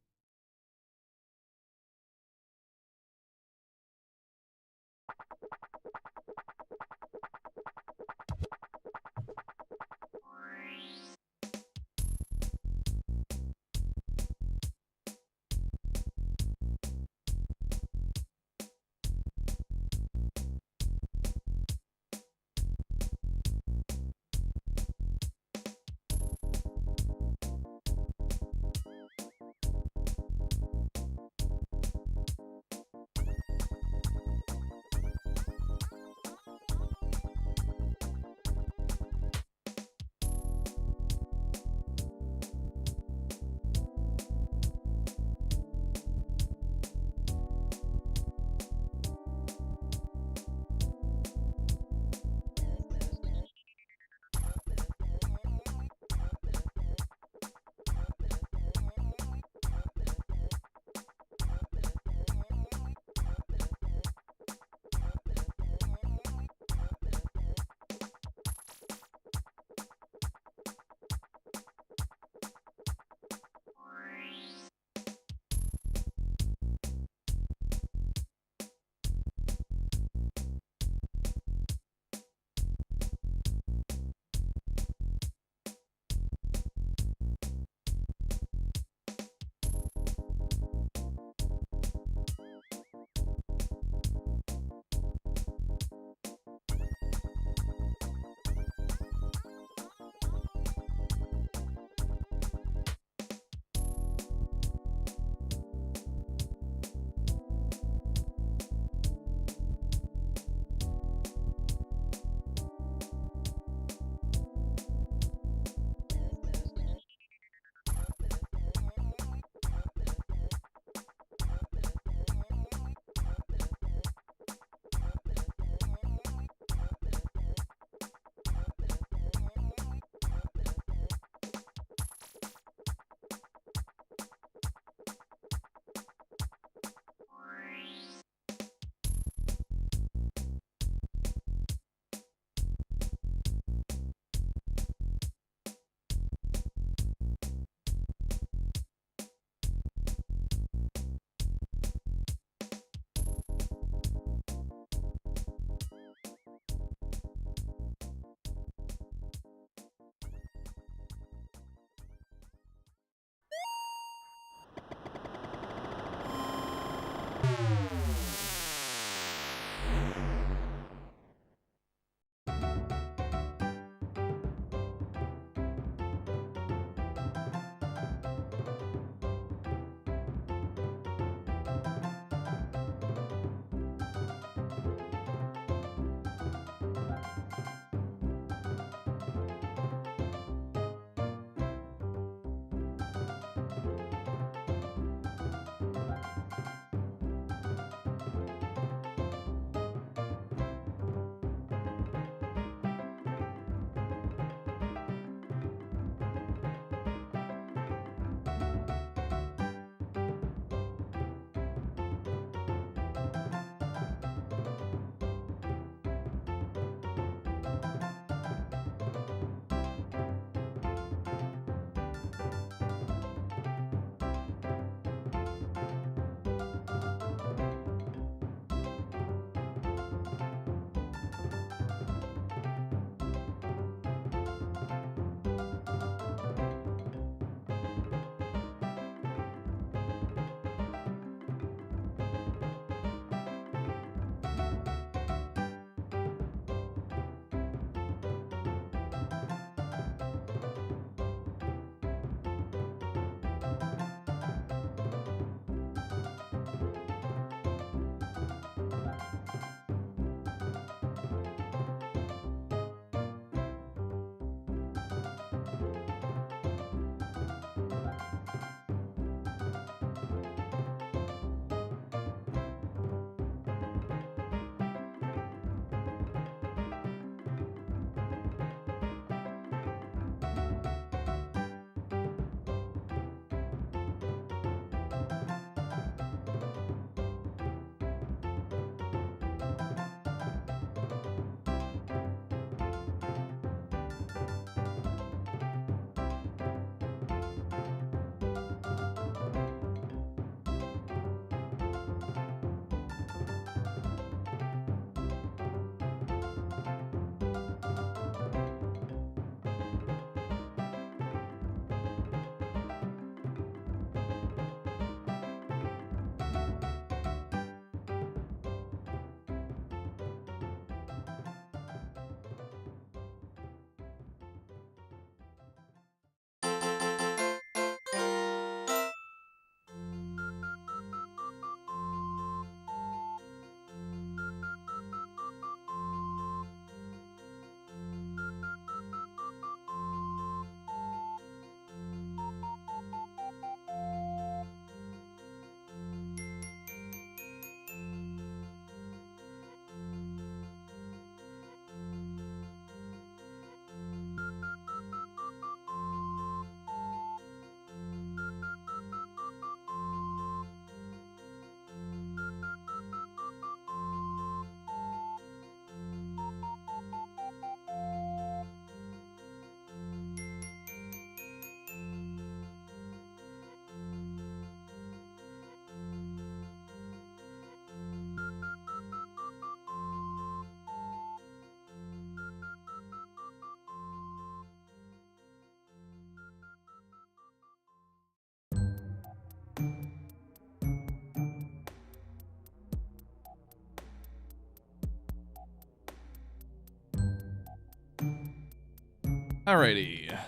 Alrighty.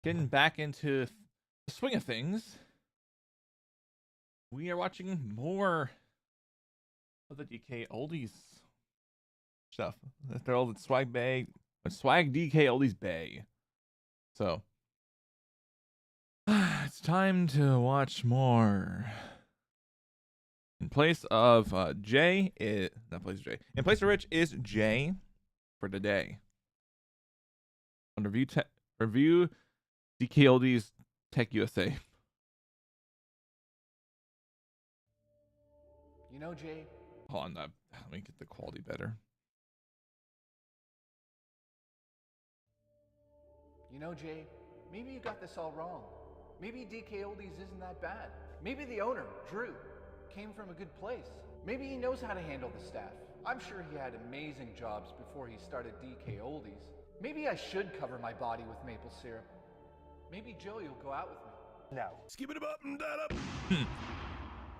Getting back into the swing of things. We are watching more of the DK Oldies stuff. They're all at SwaggDKOldiesBae. So it's time to watch more. In place of Jay, not place of Jay. In place of Rich is Jay for today. On review DK Oldies Tech USA. You know, Jay. Hold on, let me get the quality better. You know, Jay, maybe you got this all wrong. Maybe DK Oldies isn't that bad. Maybe the owner, Drew, came from a good place. Maybe he knows how to handle the staff. I'm sure he had amazing jobs before he started DK Oldies. Maybe I should cover my body with maple syrup. Maybe Joey will go out with me. No. Skip it up and that up.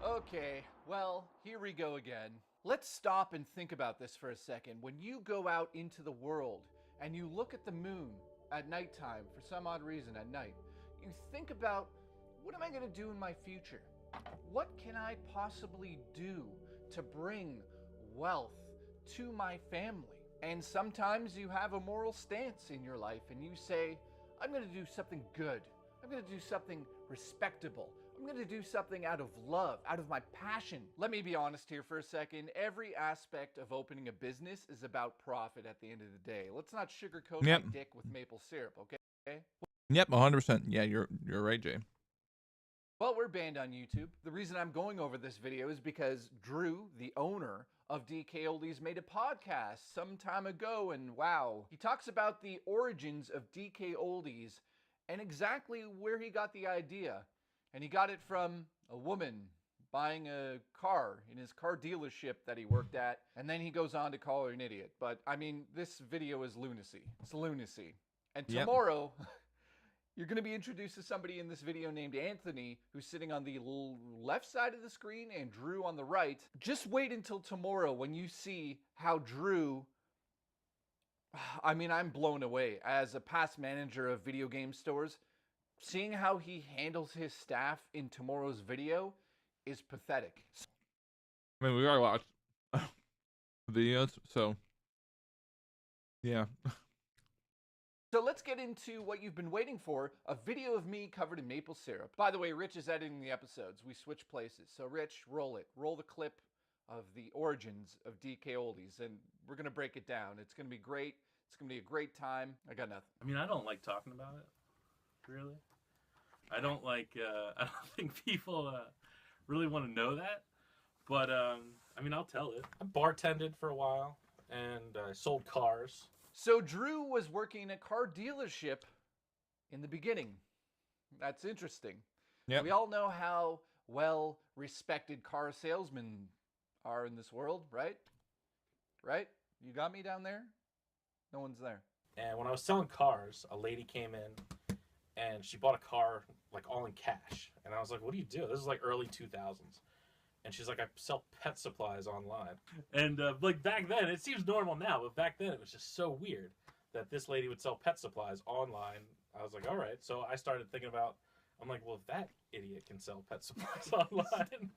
Okay, well, here we go again. Let's stop and think about this for a second. When you go out into the world and you look at the moon at nighttime, for some odd reason at night, you think about, what am I going to do in my future? What can I possibly do to bring wealth to my family? And sometimes you have a moral stance in your life and you say, I'm going to do something good. I'm going to do something respectable. I'm going to do something out of love, out of my passion. Let me be honest here for a second. Every aspect of opening a business is about profit at the end of the day. Let's not sugarcoat my dick with maple syrup, okay? Yep, 100%. Yeah, you're right, Jay. Well, we're banned on YouTube. The reason I'm going over this video is because Drew, the owner of DK Oldies, made a podcast some time ago, and wow, he talks about the origins of DK Oldies and exactly where he got the idea. And he got it from a woman buying a car in his car dealership that he worked at, and then he goes on to call her an idiot. But I mean, this video is lunacy. It's lunacy. And tomorrow, you're going to be introduced to somebody in this video named Anthony, who's sitting on the left side of the screen, and Drew on the right. Just wait until tomorrow when you see how Drew... I mean, I'm blown away. As a past manager of video game stores, seeing how he handles his staff in tomorrow's video is pathetic. I mean, we already watched videos, so yeah. So let's get into what you've been waiting for, a video of me covered in maple syrup. By the way, Rich is editing the episodes. We switch places. So Rich, roll it. Roll the clip of the origins of DK Oldies, and we're going to break it down. It's going to be great. It's going to be a great time. I got nothing. I mean, I don't like talking about it, really. I don't like, I don't think people really want to know that, but I mean, I'll tell it. I bartended for a while, and I sold cars. So Drew was working at a car dealership in the beginning. That's interesting. Yep. We all know how well-respected car salesmen are in this world, right? Right? You got me down there? No one's there. And when I was selling cars, a lady came in, and she bought a car, like, all in cash. And I was like, what do you do? This is, like, early 2000s. And she's like, I sell pet supplies online. And, like, back then, it seems normal now, but back then it was just so weird that this lady would sell pet supplies online. I was like, all right. So I started thinking about, I'm like, well, if that idiot can sell pet supplies online.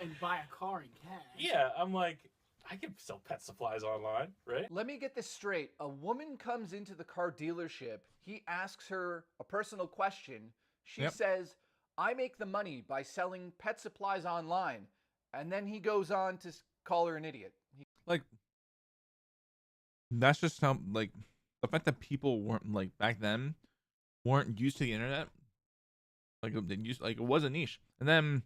And buy a car in cash. Yeah, I'm like, I can sell pet supplies online, right? Let me get this straight. A woman comes into the car dealership. He asks her a personal question. She says, I make the money by selling pet supplies online. And then he goes on to call her an idiot. Like, that's just how, like, the fact that people weren't, like, back then, weren't used to the internet. Like, it was a niche. And then,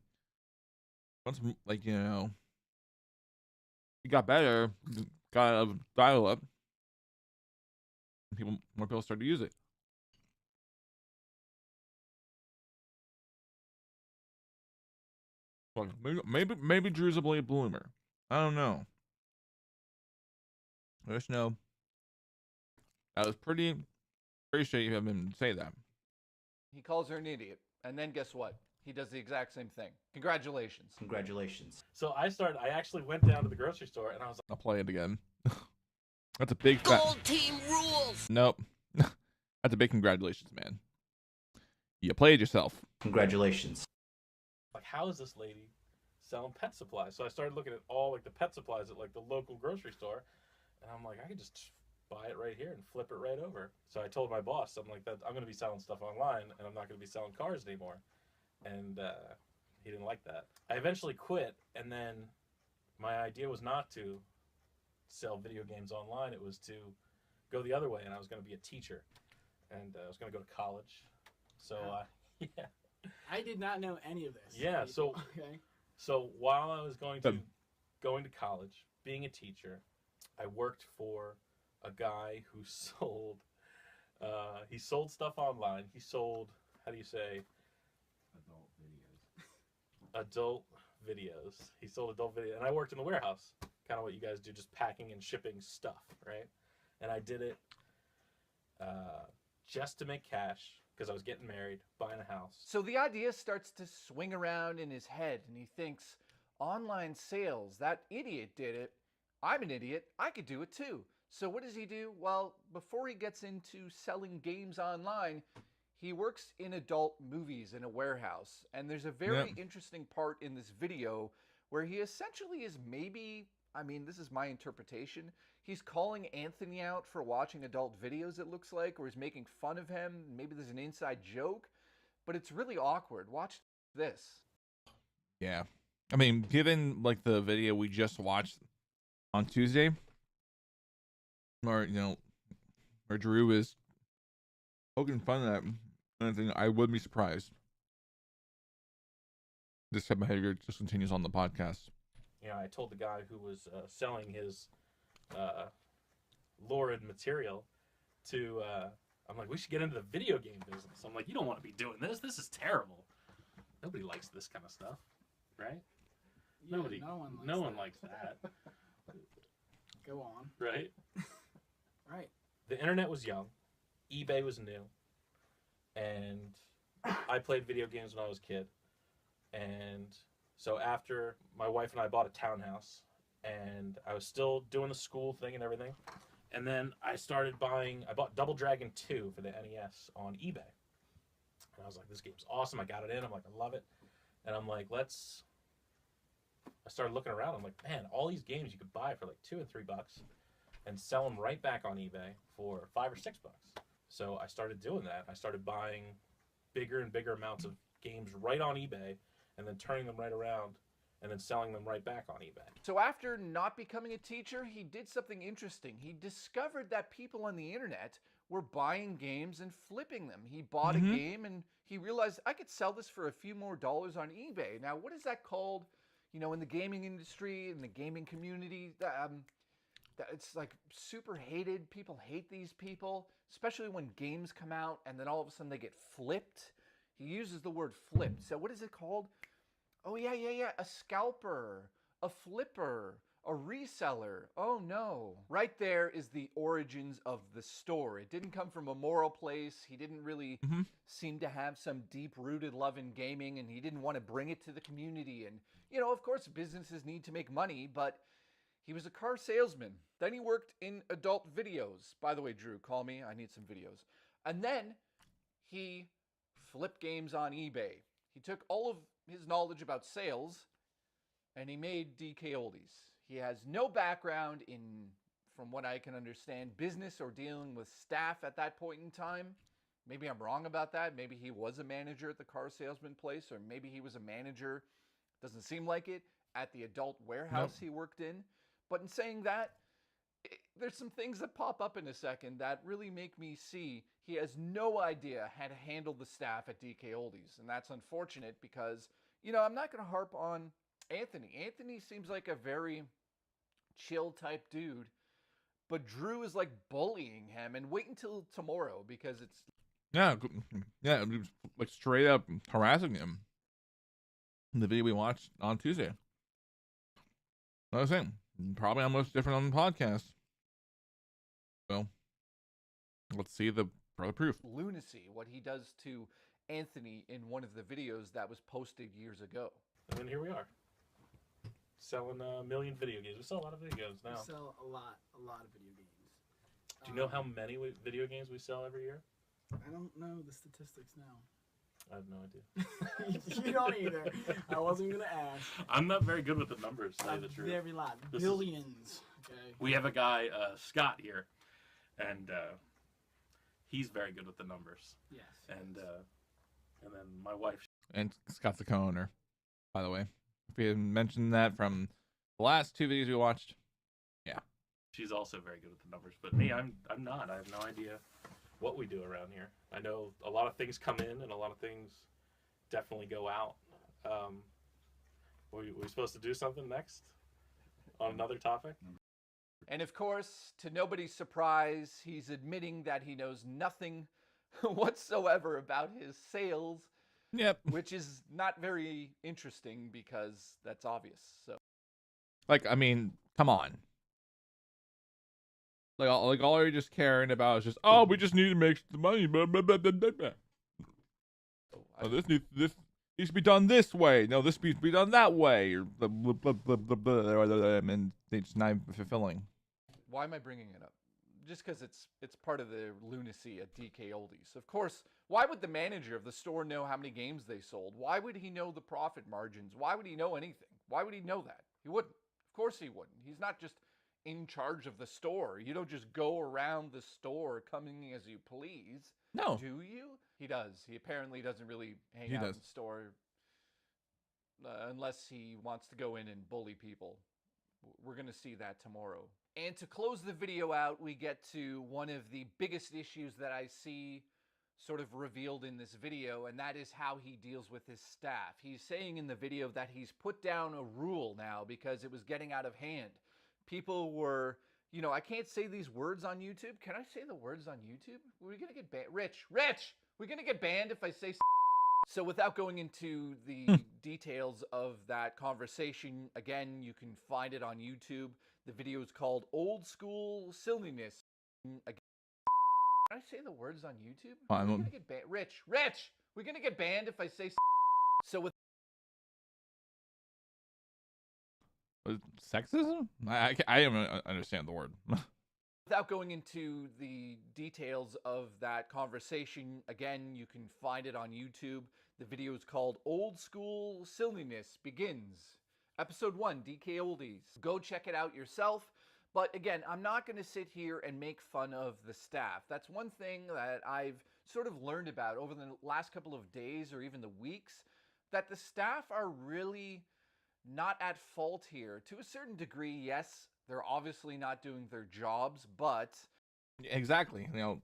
once, like, you know, it got better, got a dial-up, more people started to use it. Well, maybe Drew's a late bloomer. I don't know. I just know I was pretty sure you have him say that. He calls her an idiot. And then guess what? He does the exact same thing. Congratulations. Congratulations. So I actually went down to the grocery store and I was like, I'll play it again. That's a big Gold team rules. Nope. That's a big congratulations, man. You played yourself. Congratulations. Like, how is this lady selling pet supplies? So I started looking at all like the pet supplies at like the local grocery store, and I'm like, I could just buy it right here and flip it right over. So I told my boss, I'm like, that I'm going to be selling stuff online, and I'm not going to be selling cars anymore. And he didn't like that. I eventually quit, and then my idea was not to sell video games online. It was to go the other way, and I was going to be a teacher, and I was going to go to college. So yeah. I did not know any of this. Yeah, so okay. So while I was going to college, being a teacher, I worked for a guy who sold he sold stuff online. He sold, how do you say, adult videos. He sold adult videos, and I worked in the warehouse, kind of what you guys do, just packing and shipping stuff, right? And I did it just to make cash, because I was getting married, buying a house. So the idea starts to swing around in his head, and he thinks, online sales, that idiot did it. I'm an idiot. I could do it too. So what does he do? Well, before he gets into selling games online, he works in adult movies in a warehouse. And there's a very interesting part in this video where he essentially is maybe, I mean, this is my interpretation, he's calling Anthony out for watching adult videos, it looks like, or he's making fun of him. Maybe there's an inside joke, but it's really awkward. Watch this. Yeah. I mean, given like the video we just watched on Tuesday, where, you know, where Drew is poking fun at anything, I would be surprised. This type of behavior just continues on the podcast. You know, I told the guy who was selling his lurid material to, I'm like, we should get into the video game business. I'm like, you don't want to be doing this. This is terrible. Nobody likes this kind of stuff, right? Yeah, Nobody. No one one likes that. Go on. Right? Right. The internet was young. eBay was new. And I played video games when I was a kid. And so after my wife and I bought a townhouse, and I was still doing the school thing and everything, and then I bought Double Dragon 2 for the NES on eBay. And I was like, this game's awesome. I got it in. I'm like, I love it. And I'm like, I started looking around. I'm like, man, all these games you could buy for like $2 and $3 and sell them right back on eBay for $5 or $6. So I started doing that. I started buying bigger and bigger amounts of games right on eBay, and then turning them right around and then selling them right back on eBay. So after not becoming a teacher, he did something interesting. He discovered that people on the internet were buying games and flipping them. He bought a game and he realized, I could sell this for a few more dollars on eBay. Now, what is that called? You know, in the gaming industry, in the gaming community, it's like super hated. People hate these people, especially when games come out and then all of a sudden they get flipped. He uses the word flipped. So what is it called? Oh, yeah. A scalper, a flipper, a reseller. Oh, no. Right there is the origins of the store. It didn't come from a moral place. He didn't really seem to have some deep-rooted love in gaming, and he didn't want to bring it to the community. And, you know, of course, businesses need to make money, but he was a car salesman. Then he worked in adult videos. By the way, Drew, call me. I need some videos. And then he flipped games on eBay. He took all of his knowledge about sales and he made DK Oldies. He has no background in, from what I can understand, business or dealing with staff at that point in time. Maybe I'm wrong about that. Maybe he was a manager at the car salesman place, or maybe he was a manager, doesn't seem like it, at the adult warehouse he worked in. But in saying that, there's some things that pop up in a second that really make me see he has no idea how to handle the staff at DK Oldies. And that's unfortunate because, you know, I'm not going to harp on Anthony. Anthony seems like a very chill type dude, but Drew is like bullying him. And wait until tomorrow because it's... Yeah, like straight up harassing him in the video we watched on Tuesday. I was saying, probably almost different on the podcast. So, let's see the further proof. Lunacy, what he does to Anthony in one of the videos that was posted years ago. And then here we are, selling a million video games. We sell a lot of video games now. We sell a lot of video games. Do you know how many video games we sell every year? I don't know the statistics now. I have no idea. You don't either. I wasn't gonna ask. I'm not very good with the numbers, to tell you the truth. Very lot. This is- Billions. Okay. We have a guy, Scott, here, and he's very good with the numbers. Yes. And then my wife. And Scott's the co-owner, by the way. If we hadn't mentioned that from the last 2 videos we watched. Yeah. She's also very good with the numbers, but me, I'm not. I have no idea what we do around here. I know a lot of things come in and a lot of things definitely go out. We supposed to do something next on another topic? And of course, to nobody's surprise, he's admitting that he knows nothing whatsoever about his sales. Yep. Which is not very interesting because that's obvious. So, Like, I mean, come on. Like all you're just caring about is just, oh, we just need to make the money. Blah, blah, blah, blah, blah. Oh, this needs to be done this way. No, this needs to be done that way. Or blah, blah, blah, blah, blah, blah, blah, and it's not fulfilling. why am I bringing it up? Just because it's part of the lunacy at DK Oldies. Of course, why would the manager of the store know how many games they sold? Why would he know the profit margins? Why would he know anything? Why would he know that? He wouldn't. Of course he wouldn't. He's not just in charge of the store. You don't just go around the store coming as you please. No. Do you? He does. He apparently doesn't really hang out in the store unless he wants to go in and bully people. We're going to see that tomorrow. And to close the video out, we get to one of the biggest issues that I see sort of revealed in this video, and that is how he deals with his staff. He's saying in the video that he's put down a rule now because it was getting out of hand. People were, you know, I can't say these words on YouTube. Can I say the words on YouTube? We're going to get banned. Rich, we're going to get banned if I say so. Without going into the details of that conversation, again, you can find it on YouTube. The video is called Old School Silliness. Again, can I say the words on YouTube? We're going to get banned. Rich, we're going to get banned if I say so. With Sexism? I don't understand the word. Without going into the details of that conversation, again, you can find it on YouTube. The video is called Old School Silliness Begins. Episode 1, DK Oldies. Go check it out yourself. But again, I'm not going to sit here and make fun of the staff. That's one thing that I've sort of learned about over the last couple of days or even the weeks, that the staff are really not at fault here. To a certain degree, yes, they're obviously not doing their jobs, but... Exactly. You know,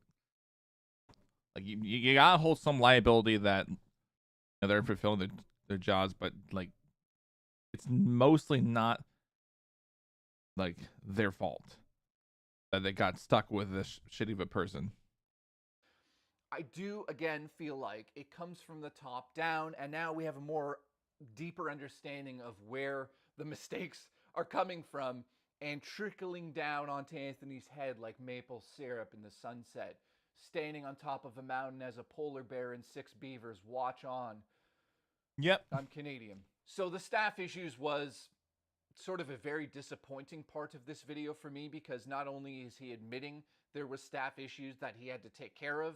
like you gotta hold some liability that they're fulfilling their jobs, but like it's mostly not like their fault that they got stuck with this shitty of a person. I do again feel like it comes from the top down, and now we have a more deeper understanding of where the mistakes are coming from and trickling down onto Anthony's head like maple syrup in the sunset, standing on top of a mountain as a polar bear and 6 beavers watch on. Yep. I'm Canadian. So the staff issues was sort of a very disappointing part of this video for me, because not only is he admitting there was staff issues that he had to take care of,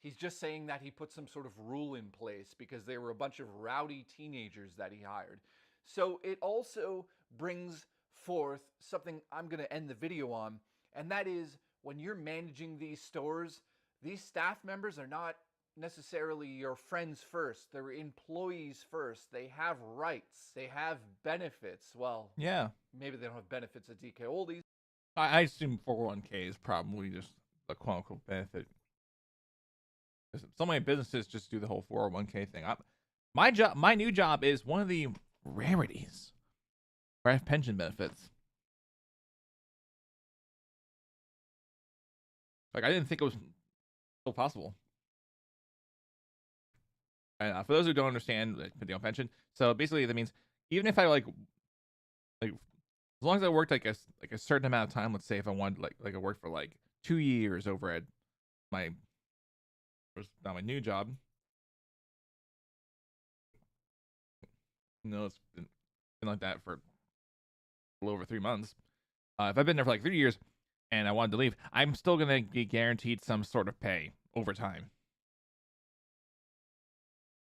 he's just saying that he put some sort of rule in place because they were a bunch of rowdy teenagers that he hired. So it also brings forth something I'm going to end the video on, and that is when you're managing these stores, these staff members are not necessarily your friends first. They're employees first. They have rights. They have benefits. Well, yeah. Maybe they don't have benefits at DK Oldies. I assume 401k is probably just a quote-unquote benefit. So many businesses just do the whole 401k thing. My new job is one of the rarities where I have pension benefits. Like, I didn't think it was still possible. And for those who don't understand, like, pension, so basically that means even if I like as long as I worked like a certain amount of time, let's say if I wanted like I worked for like 2 years over at my new job. No, it's been like that for a little over 3 months. If I've been there for like 3 years and I wanted to leave, I'm still gonna be guaranteed some sort of pay over time.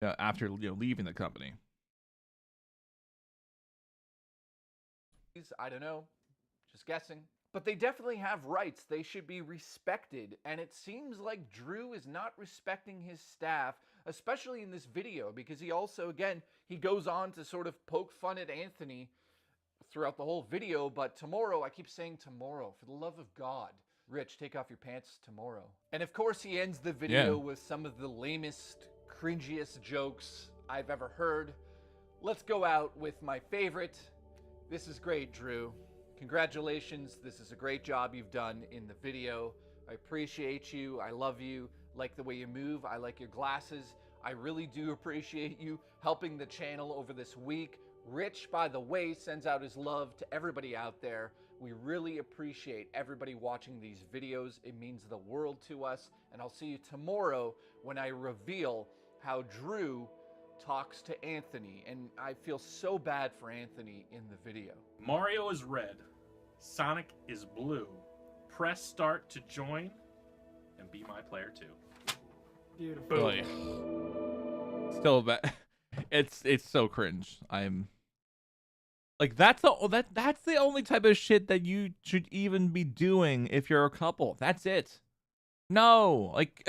after leaving the company. I don't know, just guessing. But they definitely have rights. They should be respected. And it seems like Drew is not respecting his staff, especially in this video, because he also, again, he goes on to sort of poke fun at Anthony throughout the whole video. But tomorrow, I keep saying tomorrow, for the love of God. Rich, take off your pants tomorrow. And of course, he ends the video with some of the lamest, cringiest jokes I've ever heard. Let's go out with my favorite. This is great, Drew. Congratulations. This is a great job you've done in the video. I appreciate you. I love you. Like the way you move. I like your glasses. I really do appreciate you helping the channel over this week. Rich, by the way, sends out his love to everybody out there. We really appreciate everybody watching these videos. It means the world to us. And I'll see you tomorrow when I reveal how Drew talks to Anthony, and I feel so bad for Anthony in the video. Mario is red. Sonic is blue. Press start to join and be my player too. Beautiful. Really. Still bad. It's so cringe. I'm like, that's the only type of shit that you should even be doing if you're a couple. That's it. No, like,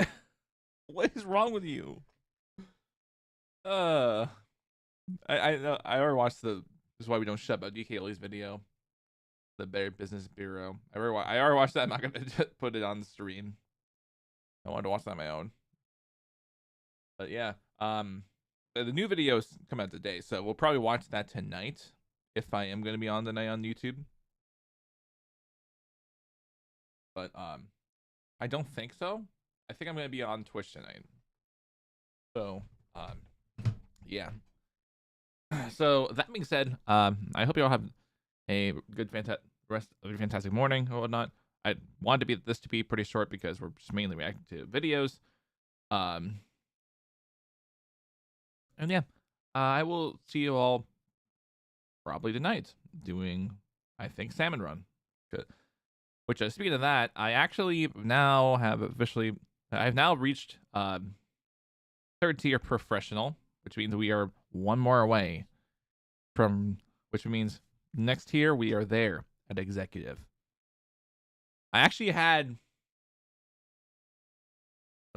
what is wrong with you? I already watched this is why we don't shut about DKOldies video, the Bear Business Bureau. I already watched that. I'm not gonna put it on the stream. I wanted to watch that on my own. But yeah, the new videos come out today, so we'll probably watch that tonight if I am gonna be on tonight on YouTube. But I don't think so. I think I'm gonna be on Twitch tonight. So yeah. So that being said, I hope you all have a good rest of your fantastic morning or whatnot. I wanted this to be pretty short because we're just mainly reacting to videos. And yeah, I will see you all probably tonight doing, I think, Salmon Run. Good. Which, speaking of that, I actually now have I've now reached 3rd tier professional, which means we are one more away from, which means next tier we are there at executive. I actually had,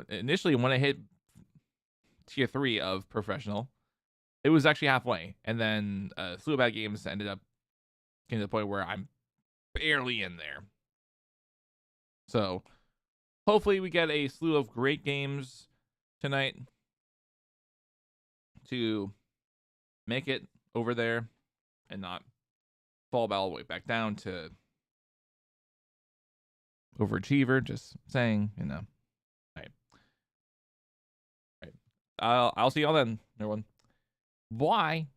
initially when I hit tier 3 of professional, it was actually halfway, and then a slew of bad games ended up getting to the point where I'm barely in there. So hopefully we get a slew of great games tonight to make it over there and not fall all the way back down to overachiever. Just saying, All right. I'll see y'all then, everyone. Bye.